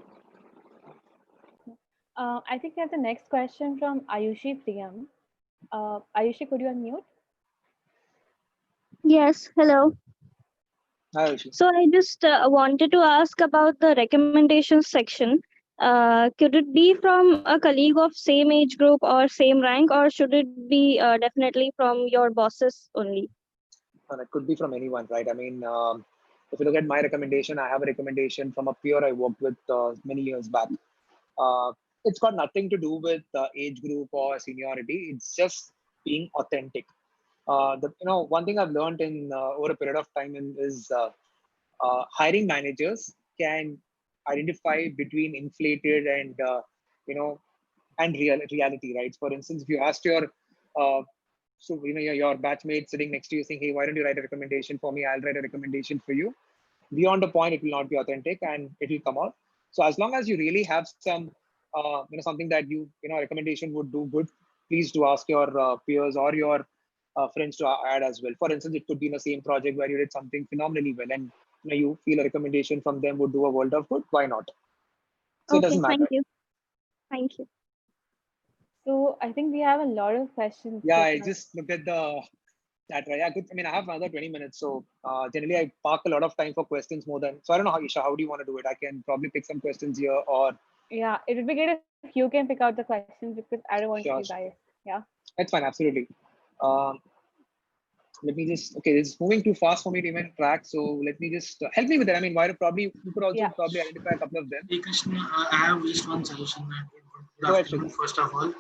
I think we have the next question from Ayushi Priyam. Ayushi, could you unmute? Yes, hello. Hi, Rishi. So I just wanted to ask about the recommendations section. Could it be from a colleague of same age group or same rank, or should it be definitely from your bosses only? And it could be from anyone, right? I mean, if you look at my recommendation, I have a recommendation from a peer I worked with many years back. Uh, it's got nothing to do with age group or seniority. It's just being authentic. One thing I've learned in over a period of time is hiring managers can identify between inflated and you know and reality, right? For instance, if you asked your uh, so your batchmate sitting next to you saying, hey, why don't you write a recommendation for me? I'll write a recommendation for you. Beyond a point, it will not be authentic and it will come out. So as long as you really have some, something that recommendation would do good, please do ask your peers or your friends to add as well. For instance, it could be in the same project where you did something phenomenally well and you feel a recommendation from them would do a world of good. Why not? So it Okay, doesn't matter. thank you. Thank you. So I think we have a lot of questions. Yeah, I just looked at the chat, right? Yeah, good. I mean, I have another 20 minutes. So generally I park a lot of time for questions more than, so I don't know how, Isha, how do you want to do it? I can probably pick some questions here or. Yeah, it would be great if you can pick out the questions because I don't want Sure. you guys. Yeah. That's fine, absolutely. Let me just, okay, this is moving too fast for me to even track. So let me just help me with it. I mean, why probably you could also probably identify a couple of them. Srikrishnan, I have just one suggestion. Good Go ahead, afternoon, first of all.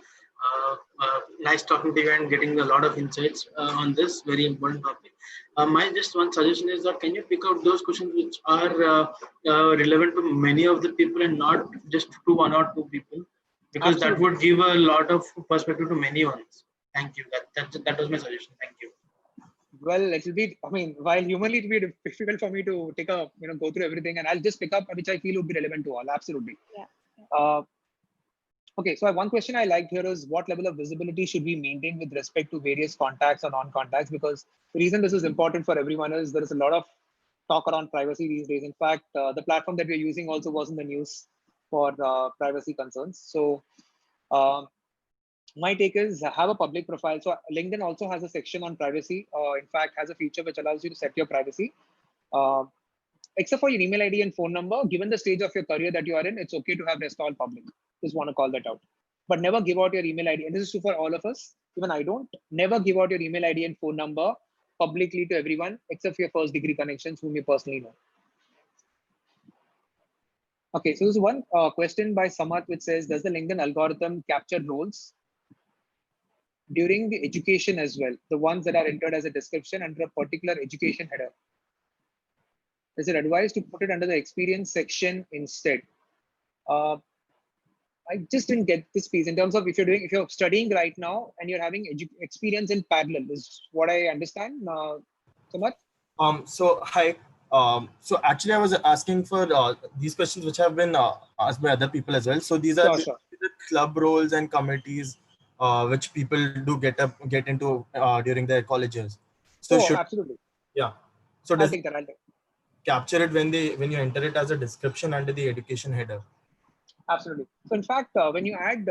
Nice talking to you and getting a lot of insights on this very important topic. My just one suggestion is that can you pick out those questions which are relevant to many of the people and not just to one or two people, because Absolutely. that would give a lot of perspective to many ones. Thank you. That was my suggestion. Thank you. Well, it'll be, I mean, while humanly it'll be difficult for me to take a, go through everything, and I'll just pick up which I feel would be relevant to all. Absolutely. Yeah. Okay, so one question I liked here is what level of visibility should we maintain with respect to various contacts or non-contacts? Because the reason this is important for everyone is there is a lot of talk around privacy these days. In fact, the platform that we're using also was in the news for privacy concerns. So my take is have a public profile. So LinkedIn also has a section on privacy. In fact, has a feature which allows you to set your privacy. Except for your email ID and phone number, given the stage of your career that you are in, it's okay to have rest all public. Just want to call that out. But never give out your email ID. And this is true for all of us. Even I don't. Never give out your email ID and phone number publicly to everyone, except for your first degree connections whom you personally know. Okay, so there's one question by Samat which says, does the LinkedIn algorithm capture roles during the education as well, the ones that are entered as a description under a particular education header? Is it advised to put it under the experience section instead? I just didn't get this piece in terms of if you're studying right now and you're having experience in parallel, is what I understand. So much. So hi. So actually, I was asking for these questions which have been asked by other people as well. So these are Sure. the club roles and committees which people do get into during their college years. So absolutely. Yeah. So I'll take that. Capture it when you enter it as a description under the education header? Absolutely. So in fact, when you add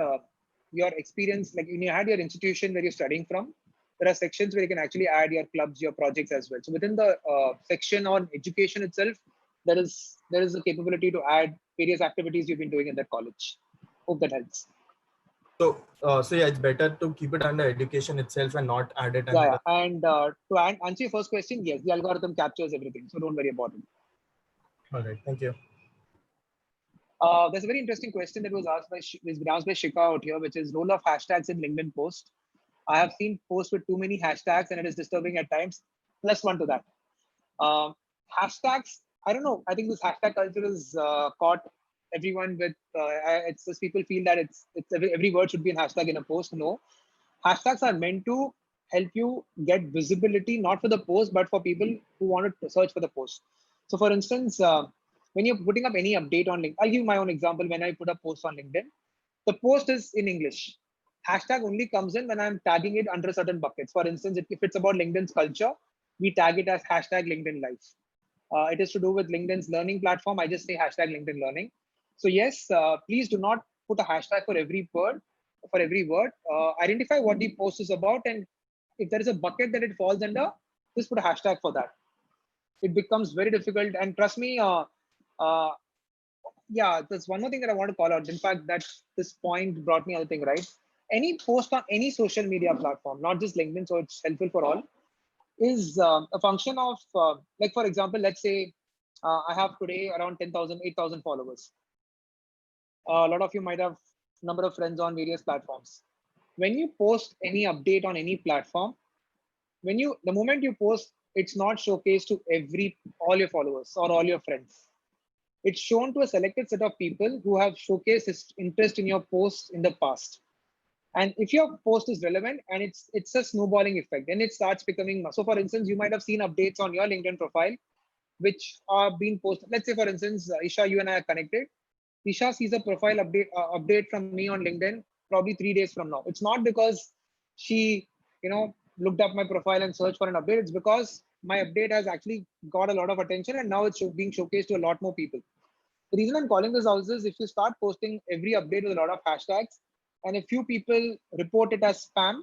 your experience, like when you add your institution where you're studying from, there are sections where you can actually add your clubs, your projects as well. So within the section on education itself, there is a capability to add various activities you've been doing in that college. Hope that helps. So yeah, it's better to keep it under education itself and not add it. Yeah. And to answer your first question, yes, the algorithm captures everything. So don't worry about it. All right. Thank you. There's a very interesting question that was asked by Shika out here, which is role of hashtags in LinkedIn post. I have seen posts with too many hashtags and it is disturbing at times. +1 to that. Hashtags, I don't know. I think this hashtag culture is caught everyone with, it's just people feel that it's every word should be a hashtag in a post. No, hashtags are meant to help you get visibility, not for the post, but for people who want to search for the post. So for instance, when you're putting up any update on LinkedIn, I'll give my own example. When I put a post on LinkedIn, the post is in English. Hashtag only comes in when I'm tagging it under certain buckets. For instance, if it's about LinkedIn's culture, we tag it as hashtag LinkedIn Live. It is to do with LinkedIn's learning platform. I just say hashtag LinkedIn Learning. So yes, please do not put a hashtag for every word. Identify what the post is about, and if there is a bucket that it falls under, just put a hashtag for that. It becomes very difficult, and trust me, yeah, there's one more thing that I want to call out. In fact, that this point brought me other thing, right? Any post on any social media platform, not just LinkedIn, so it's helpful for all, is a function of, like, for example, let's say I have today around 10,000, 8,000 followers. A lot of you might have number of friends on various platforms. When you post any update on any platform, the moment you post, it's not showcased to all your followers or all your friends. It's shown to a selected set of people who have showcased interest in your posts in the past. And if your post is relevant and it's a snowballing effect, then it starts becoming. So for instance, you might have seen updates on your LinkedIn profile which are being posted. Let's say for instance, Isha, you and I are connected. Isha sees a profile update from me on LinkedIn probably 3 days from now. It's not because she, looked up my profile and searched for an update. It's because my update has actually got a lot of attention and now it's being showcased to a lot more people. The reason I'm calling this out is if you start posting every update with a lot of hashtags and a few people report it as spam,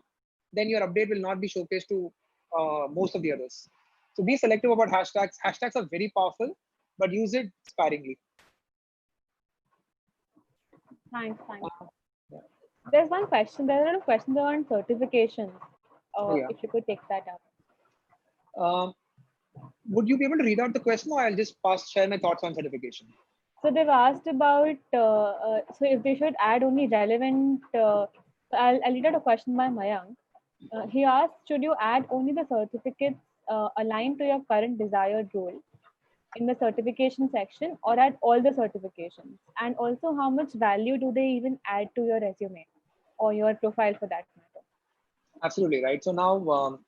then your update will not be showcased to most of the others. So be selective about hashtags. Hashtags are very powerful, but use it sparingly. Thanks. Yeah. There's one question. There are a lot of questions on certifications. Yeah. If you could take that up. Would you be able to read out the question, or I'll just share my thoughts on certification? So they've asked about, so if they should add only relevant, I'll read out a question by Mayank. He asked, should you add only the certificates aligned to your current desired role in the certification section, or add all the certifications? And also, how much value do they even add to your resume or your profile for that matter? Absolutely right. So now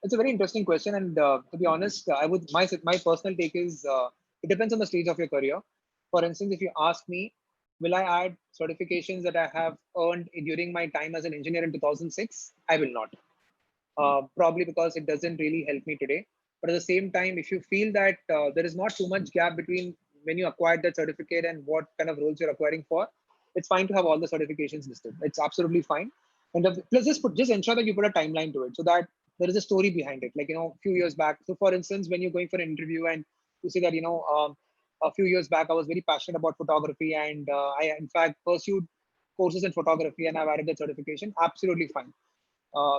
it's a very interesting question, and to be honest, my personal take is it depends on the stage of your career. For instance, if you ask me, will I add certifications that I have earned during my time as an engineer in 2006? I will not. Probably because it doesn't really help me today. But at the same time, if you feel that there is not too much gap between when you acquired that certificate and what kind of roles you're acquiring for, it's fine to have all the certifications listed. It's absolutely fine. And plus, just ensure that you put a timeline to it so that there is a story behind it. Like, a few years back. So, for instance, when you're going for an interview and you say that, a few years back, I was very passionate about photography and I, in fact, pursued courses in photography and I've added that certification. Absolutely fine.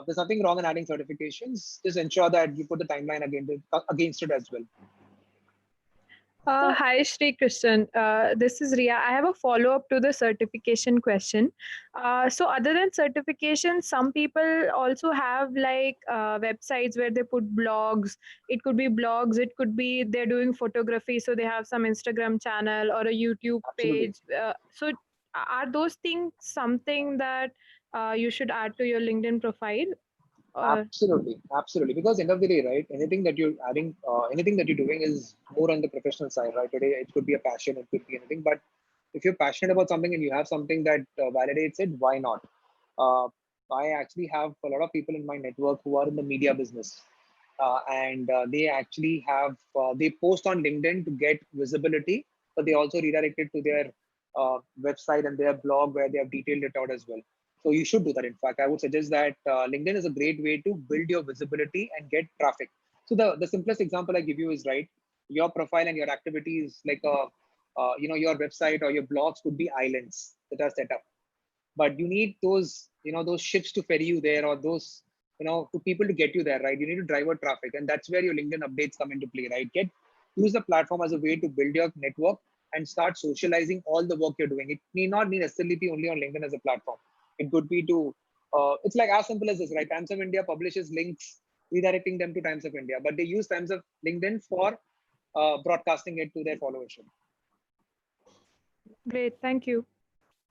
There's nothing wrong in adding certifications. Just ensure that you put the timeline against it as well. Hi, Srikrishnan. This is Ria. I have a follow-up to the certification question. So other than certification, some people also have like websites where they put blogs. It could be blogs. It could be they're doing photography. So they have some Instagram channel or a YouTube page. So are those things something that you should add to your LinkedIn profile? Absolutely. Because end of the day, right? Anything that you're adding, anything that you're doing is more on the professional side, right? Today, it could be a passion, it could be anything. But if you're passionate about something and you have something that validates it, why not? I actually have a lot of people in my network who are in the media business, and they actually have they post on LinkedIn to get visibility, but they also redirect it to their website and their blog where they have detailed it out as well. So you should do that. In fact, I would suggest that LinkedIn is a great way to build your visibility and get traffic. So the simplest example I give you is, right, your profile and your activities like your website or your blogs could be islands that are set up, but you need those those ships to ferry you there, or those to people to get you there, right? You need to drive out traffic, and that's where your LinkedIn updates come into play, right? Use the platform as a way to build your network and start socializing all the work you're doing. It need not necessarily be only on LinkedIn as a platform. It could be to it's like as simple as this, right? Times of India publishes links redirecting them to Times of India, but they use Times of LinkedIn for broadcasting it to their followership. Great, thank you.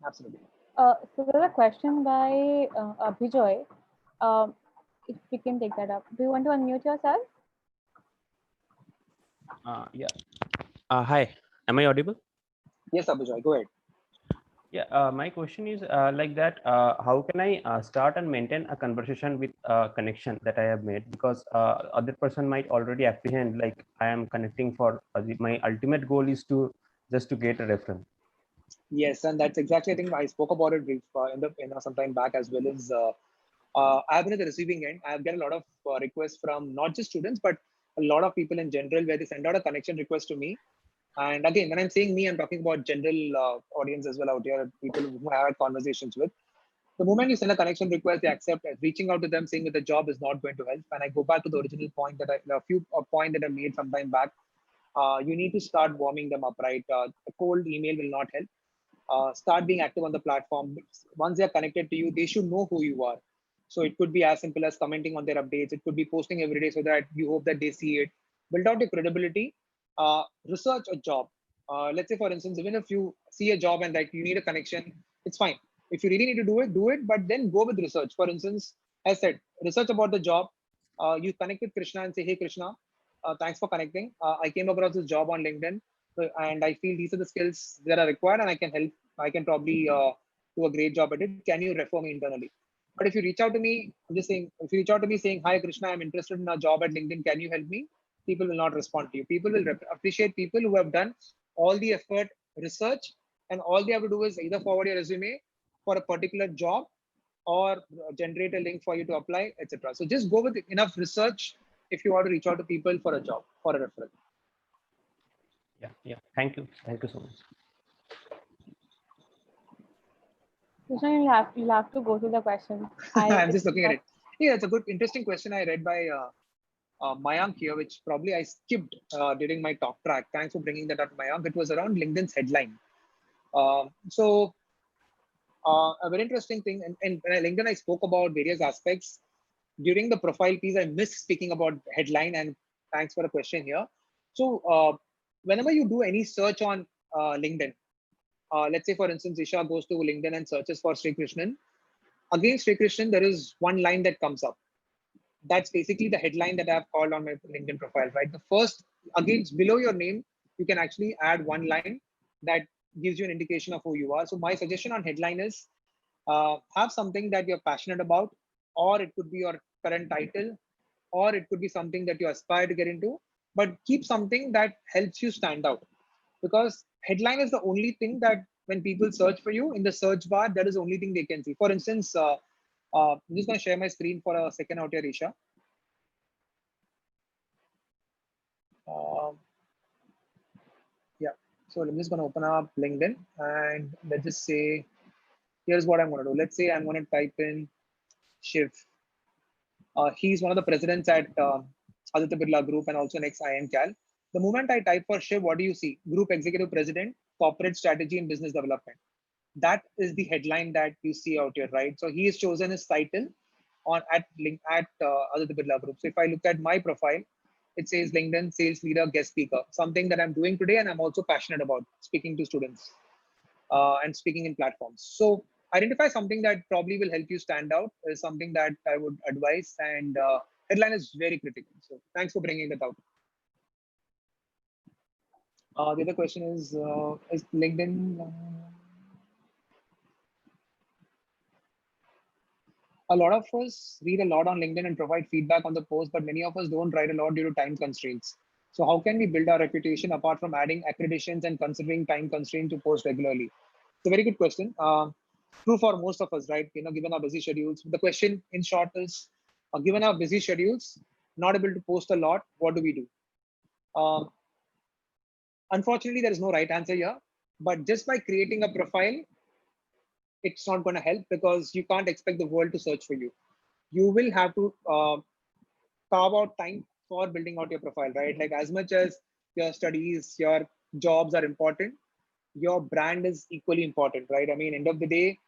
Absolutely. So there's a question by Abhijoy. If we can take that up. Do you want to unmute yourself? Yeah. Hi, am I audible? Yes, Abhijoy, go ahead. Yeah, my question is like that, how can I start and maintain a conversation with a connection that I have made? Because other person might already apprehend like I am connecting for my ultimate goal is to just to get a reference. Yes, and that's exactly, I think I spoke about it some time back as well. Is I've been at the receiving end. I've got a lot of requests from not just students, but a lot of people in general where they send out a connection request to me. And again, when I'm saying me, I'm talking about general audience as well out here, people who I have conversations with. The moment you send a connection request, they accept it. Reaching out to them, saying that the job is not going to help. And I go back to the original point that a point that I made some time back. You need to start warming them up, right? A cold email will not help. Start being active on the platform. Once they're connected to you, they should know who you are. So it could be as simple as commenting on their updates. It could be posting every day so that you hope that they see it. Build out your credibility. Research a job. Let's say, for instance, even if you see a job and like you need a connection, it's fine. If you really need to do it, but then go with research. For instance, as I said, research about the job. You connect with Krishna and say, hey, Krishna, thanks for connecting. I came across this job on LinkedIn, and I feel these are the skills that are required, and I can help. I can probably do a great job at it. Can you refer me internally? But if you reach out to me, I'm just saying, if you reach out to me saying, hi, Krishna, I'm interested in a job at LinkedIn, can you help me? People will not respond to you. People will appreciate people who have done all the effort, research, and all they have to do is either forward your resume for a particular job or generate a link for you to apply, etc. So just go with enough research if you want to reach out to people for a job, for a referral. Yeah. Thank you so much. Krishna, you'll have to go through the question. I'm just looking at it. Yeah, it's a good, interesting question I read by Mayank here, which probably I skipped during my talk track. Thanks for bringing that up, Mayank. It was around LinkedIn's headline. A very interesting thing, and LinkedIn, I spoke about various aspects. During the profile piece, I missed speaking about headline, and thanks for the question here. So whenever you do any search on LinkedIn, let's say, for instance, Isha goes to LinkedIn and searches for Srikrishnan. Against Srikrishnan, there is one line that comes up. That's basically the headline that I've called on my LinkedIn profile, right? The first, against below your name, you can actually add one line that gives you an indication of who you are. So my suggestion on headline is have something that you're passionate about, or it could be your current title, or it could be something that you aspire to get into, but keep something that helps you stand out. Because headline is the only thing that when people search for you in the search bar, that is the only thing they can see. For instance, I'm just going to share my screen for a second out here, Isha. Yeah, so I'm just going to open up LinkedIn and let's just say, here's what I'm going to do. Let's say I'm going to type in Shiv. He's one of the presidents at Aditya Birla Group and also next IIM Cal. The moment I type for Shiv, what do you see? Group Executive President, Corporate Strategy and Business Development. That is the headline that you see out here, right? So he has chosen his title at Aditya Birla Group. So if I look at my profile, it says LinkedIn Sales Leader Guest Speaker, something that I'm doing today and I'm also passionate about, speaking to students and speaking in platforms. So identify something that probably will help you stand out is something that I would advise, and headline is very critical. So thanks for bringing that out. The other question is LinkedIn. A lot of us read a lot on LinkedIn and provide feedback on the post, but many of us don't write a lot due to time constraints. So how can we build our reputation apart from adding accreditations and considering time constraints to post regularly? It's a very good question. True for most of us, right? Given our busy schedules. The question in short is, given our busy schedules, not able to post a lot, what do we do? Unfortunately, there is no right answer here, but just by creating a profile, it's not going to help because you can't expect the world to search for you. You will have to carve out time for building out your profile, right? Like as much as your studies, your jobs are important, your brand is equally important, right? I mean, end of the day,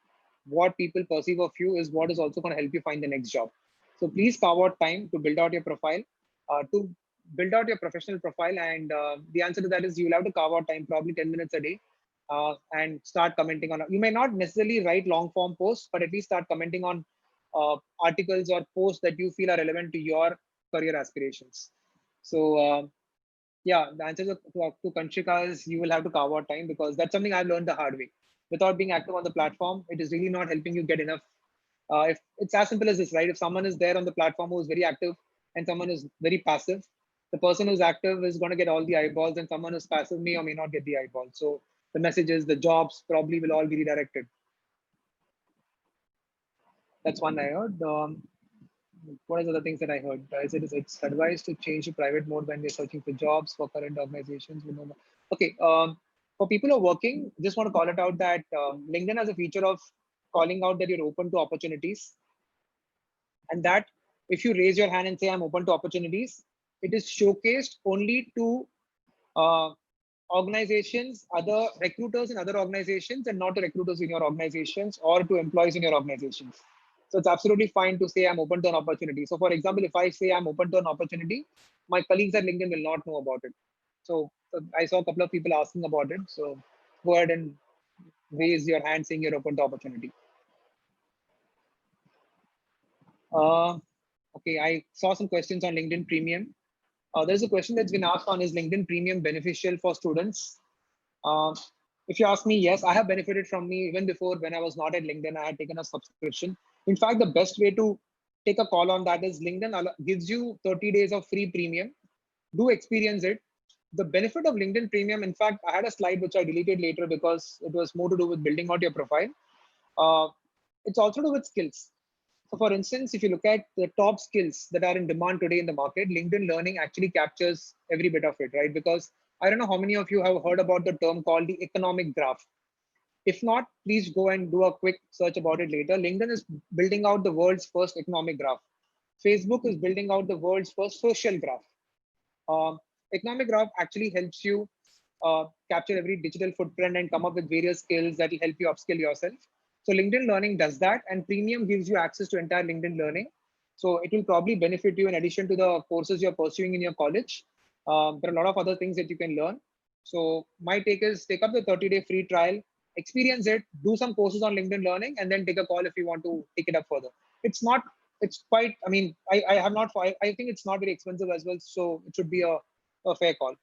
what people perceive of you is what is also going to help you find the next job. So please carve out time to build out your profile, to build out your professional profile. And the answer to that is you'll have to carve out time, probably 10 minutes a day, and start commenting on. You may not necessarily write long form posts, but at least start commenting on articles or posts that you feel are relevant to your career aspirations. So yeah, the answer to Kanchika is you will have to carve out time, because that's something I've learned the hard way. Without being active on the platform, it is really not helping you get enough. If it's as simple as this, right? If someone is there on the platform who is very active and someone is very passive, the person who's active is going to get all the eyeballs, and someone who's passive may or may not get the eyeballs. So the messages, the jobs probably will all be redirected. That's one I heard. What are the other things that I heard? I said it's advised to change to private mode when they're searching for jobs for current organizations. Okay. For people who are working, just want to call it out that LinkedIn has a feature of calling out that you're open to opportunities. And that if you raise your hand and say, I'm open to opportunities, it is showcased only to organizations, other recruiters in other organizations, and not to recruiters in your organizations or to employees in your organizations. So it's absolutely fine to say I'm open to an opportunity. So for example, if I say I'm open to an opportunity, my colleagues at LinkedIn will not know about it. So I saw a couple of people asking about it. So go ahead and raise your hand saying you're open to opportunity. Okay, I saw some questions on LinkedIn Premium. There's a question that's been asked on, is LinkedIn Premium beneficial for students? Uh, if you ask me, yes, I have benefited from me even before. When I was not at LinkedIn, I had taken a subscription. In fact, the best way to take a call on that is LinkedIn gives you 30 days of free premium. Do experience it. The benefit of LinkedIn Premium, in fact, I had a slide which I deleted later because it was more to do with building out your profile. Uh, it's also to do with skills. So for instance, if you look at the top skills that are in demand today in the market, LinkedIn Learning actually captures every bit of it, right? Because I don't know how many of you have heard about the term called the economic graph. If not, please go and do a quick search about it later. LinkedIn is building out the world's first economic graph. Facebook is building out the world's first social graph. Economic graph actually helps you capture every digital footprint and come up with various skills that will help you upskill yourself. So LinkedIn Learning does that, and Premium gives you access to entire LinkedIn Learning. So it will probably benefit you in addition to the courses you're pursuing in your college. There are a lot of other things that you can learn. So my take is take up the 30-day free trial, experience it, do some courses on LinkedIn Learning, and then take a call if you want to take it up further. It's quite, I mean, I have not, I think it's not very expensive as well. So it should be a fair call.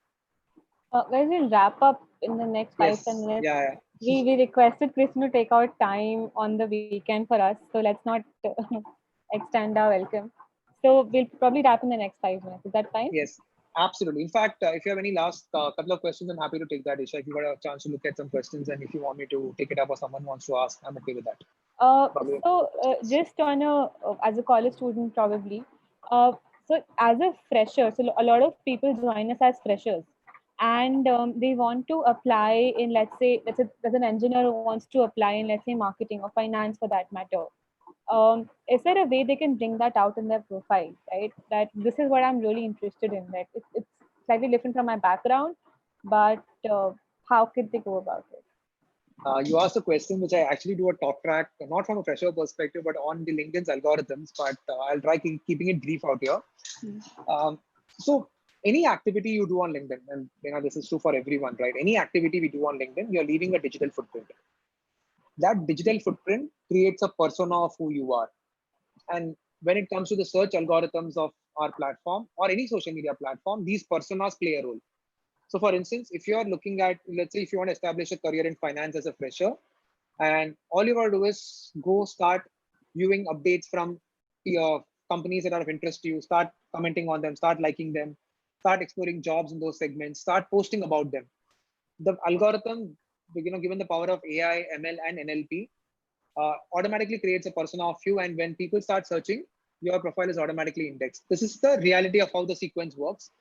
Guys, we'll wrap up in the next 5-10 minutes. Yeah. We requested Chris to take out time on the weekend for us, so let's not extend our welcome. So we'll probably wrap in the next 5 minutes. Is that fine? Yes, absolutely. In fact, if you have any last couple of questions, I'm happy to take that, Isha. If you got a chance to look at some questions, and if you want me to take it up or someone wants to ask, I'm okay with that. Just on as a college student, probably. So as a fresher, so a lot of people join us as freshers, and they want to apply in, let's say there's an engineer who wants to apply in, let's say, marketing or finance for that matter. Is there a way they can bring that out in their profile, right? That this is what I'm really interested in. That it's slightly different from my background, but how could they go about it? You asked a question which I actually do a talk track, not from a fresher perspective, but on the LinkedIn's algorithms. But I'll try keeping it brief out here. So any activity you do on LinkedIn, and this is true for everyone, right? Any activity we do on LinkedIn, you're leaving a digital footprint. That digital footprint creates a persona of who you are. And when it comes to the search algorithms of our platform or any social media platform, these personas play a role. So for instance, if you're looking at, let's say, if you want to establish a career in finance as a fresher, and all you got to do is go start viewing updates from your companies that are of interest to you, start commenting on them, start liking them, start exploring jobs in those segments, start posting about them. The algorithm, given the power of AI, ML, and NLP, automatically creates a persona of you. And when people start searching, your profile is automatically indexed. This is the reality of how the sequence works.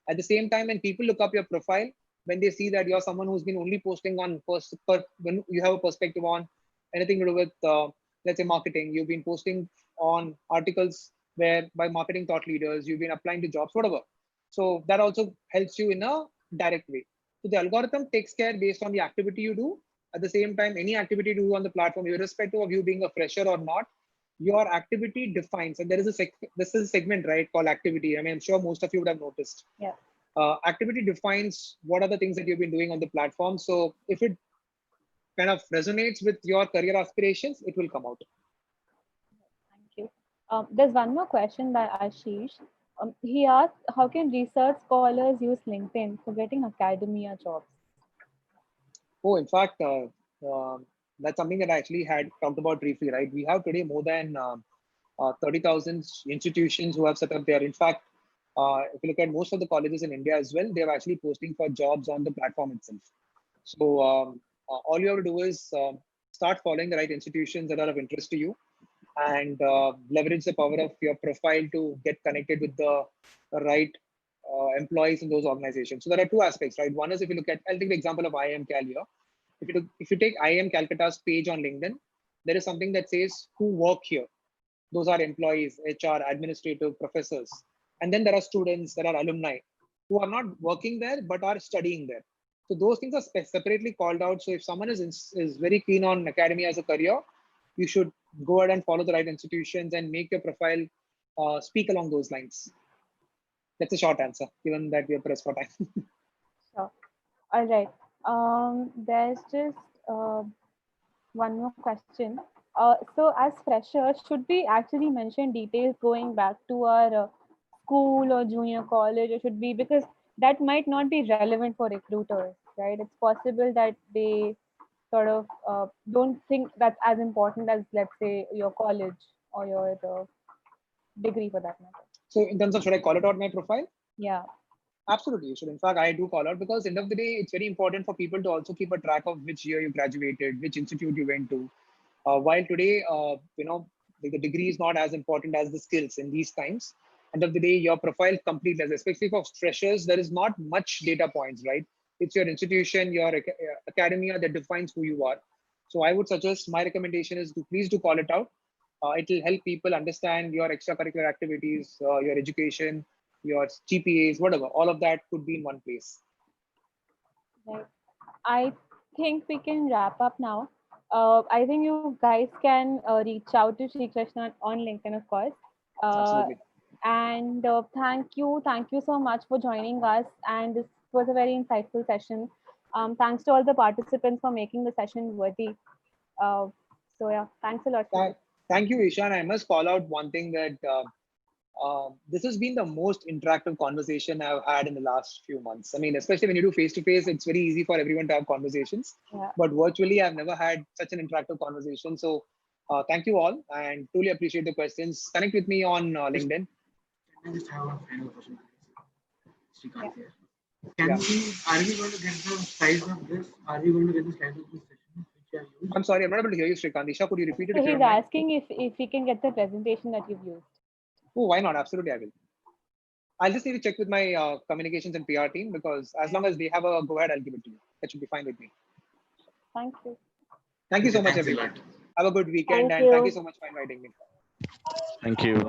At the same time, when people look up your profile, when they see that you're someone who's been only posting on when you have a perspective on anything to do with, let's say, marketing, you've been posting on articles where by marketing thought leaders, you've been applying to jobs, whatever. So that also helps you in a direct way. So the algorithm takes care based on the activity you do. At the same time, any activity you do on the platform, irrespective of you being a fresher or not, your activity defines. And there is this is a segment, right, called activity. I mean, I'm sure most of you would have noticed. Yeah. Activity defines what are the things that you've been doing on the platform. So if it kind of resonates with your career aspirations, it will come out. Thank you. There's one more question by Ashish. He asked, how can research scholars use LinkedIn for getting academia jobs? Oh, in fact, that's something that I actually had talked about briefly, right? We have today more than 30,000 institutions who have set up there. In fact, if you look at most of the colleges in India as well, they're actually posting for jobs on the platform itself. So all you have to do is start following the right institutions that are of interest to you, and leverage the power of your profile to get connected with the right employees in those organizations. So there are two aspects, right? One is, if you look at, I'll take the example of IIM Cal here. If you take IIM Calcutta's page on LinkedIn, there is something that says who work here. Those are employees, HR, administrative, professors. And then there are students, there are alumni who are not working there, but are studying there. So those things are separately called out. So if someone is very keen on academia as a career, you should go ahead and follow the right institutions and make your profile speak along those lines. That's a short answer, given that we are pressed for time. Sure. All right. There's just one more question. So as freshers, should we actually mention details going back to our school or junior college, or should we, because that might not be relevant for recruiters, right? It's possible that they sort of don't think that's as important as, let's say, your college or your degree for that matter. So in terms of, should I call it out my profile? Yeah. Absolutely, you should. In fact, I do call out, because end of the day, it's very important for people to also keep a track of which year you graduated, which institute you went to. While today, the degree is not as important as the skills in these times. End of the day, your profile complete, as especially for freshers, there is not much data points, right? It's your institution, your academia that defines who you are. So I would suggest, my recommendation is to please do call it out. It will help people understand your extracurricular activities, your education, your GPAs, whatever. All of that could be in one place. Right. I think we can wrap up now. I think you guys can reach out to Srikrishnan on LinkedIn, of course. Absolutely. And thank you so much for joining us. And this was a very insightful session. Thanks to all the participants for making the session worthy. So yeah, thanks a lot. Thank you, Ishan. I must call out one thing, that this has been the most interactive conversation I've had in the last few months. I mean, especially when you do face-to-face, it's very easy for everyone to have conversations. Yeah. But virtually, I've never had such an interactive conversation. So thank you all, and truly appreciate the questions. Connect with me on LinkedIn. Can I just have one final question, please? Srikanth here. Yeah. Are we going to get the slides of this? Are we going to get the slides of this session which I used? I'm sorry, I'm not able to hear you, Srikanth. Isha, could you repeat it? So if you he's don't mind? asking if we can get the presentation that you've used. Oh, why not? Absolutely, I will. I'll just need to check with my communications and PR team, because as long as they have a go ahead, I'll give it to you. That should be fine with me. Thank you. Thank you so much, Thanks a everyone. lot. Have a good weekend, Thank and thank you. you so much for inviting me. Thank you.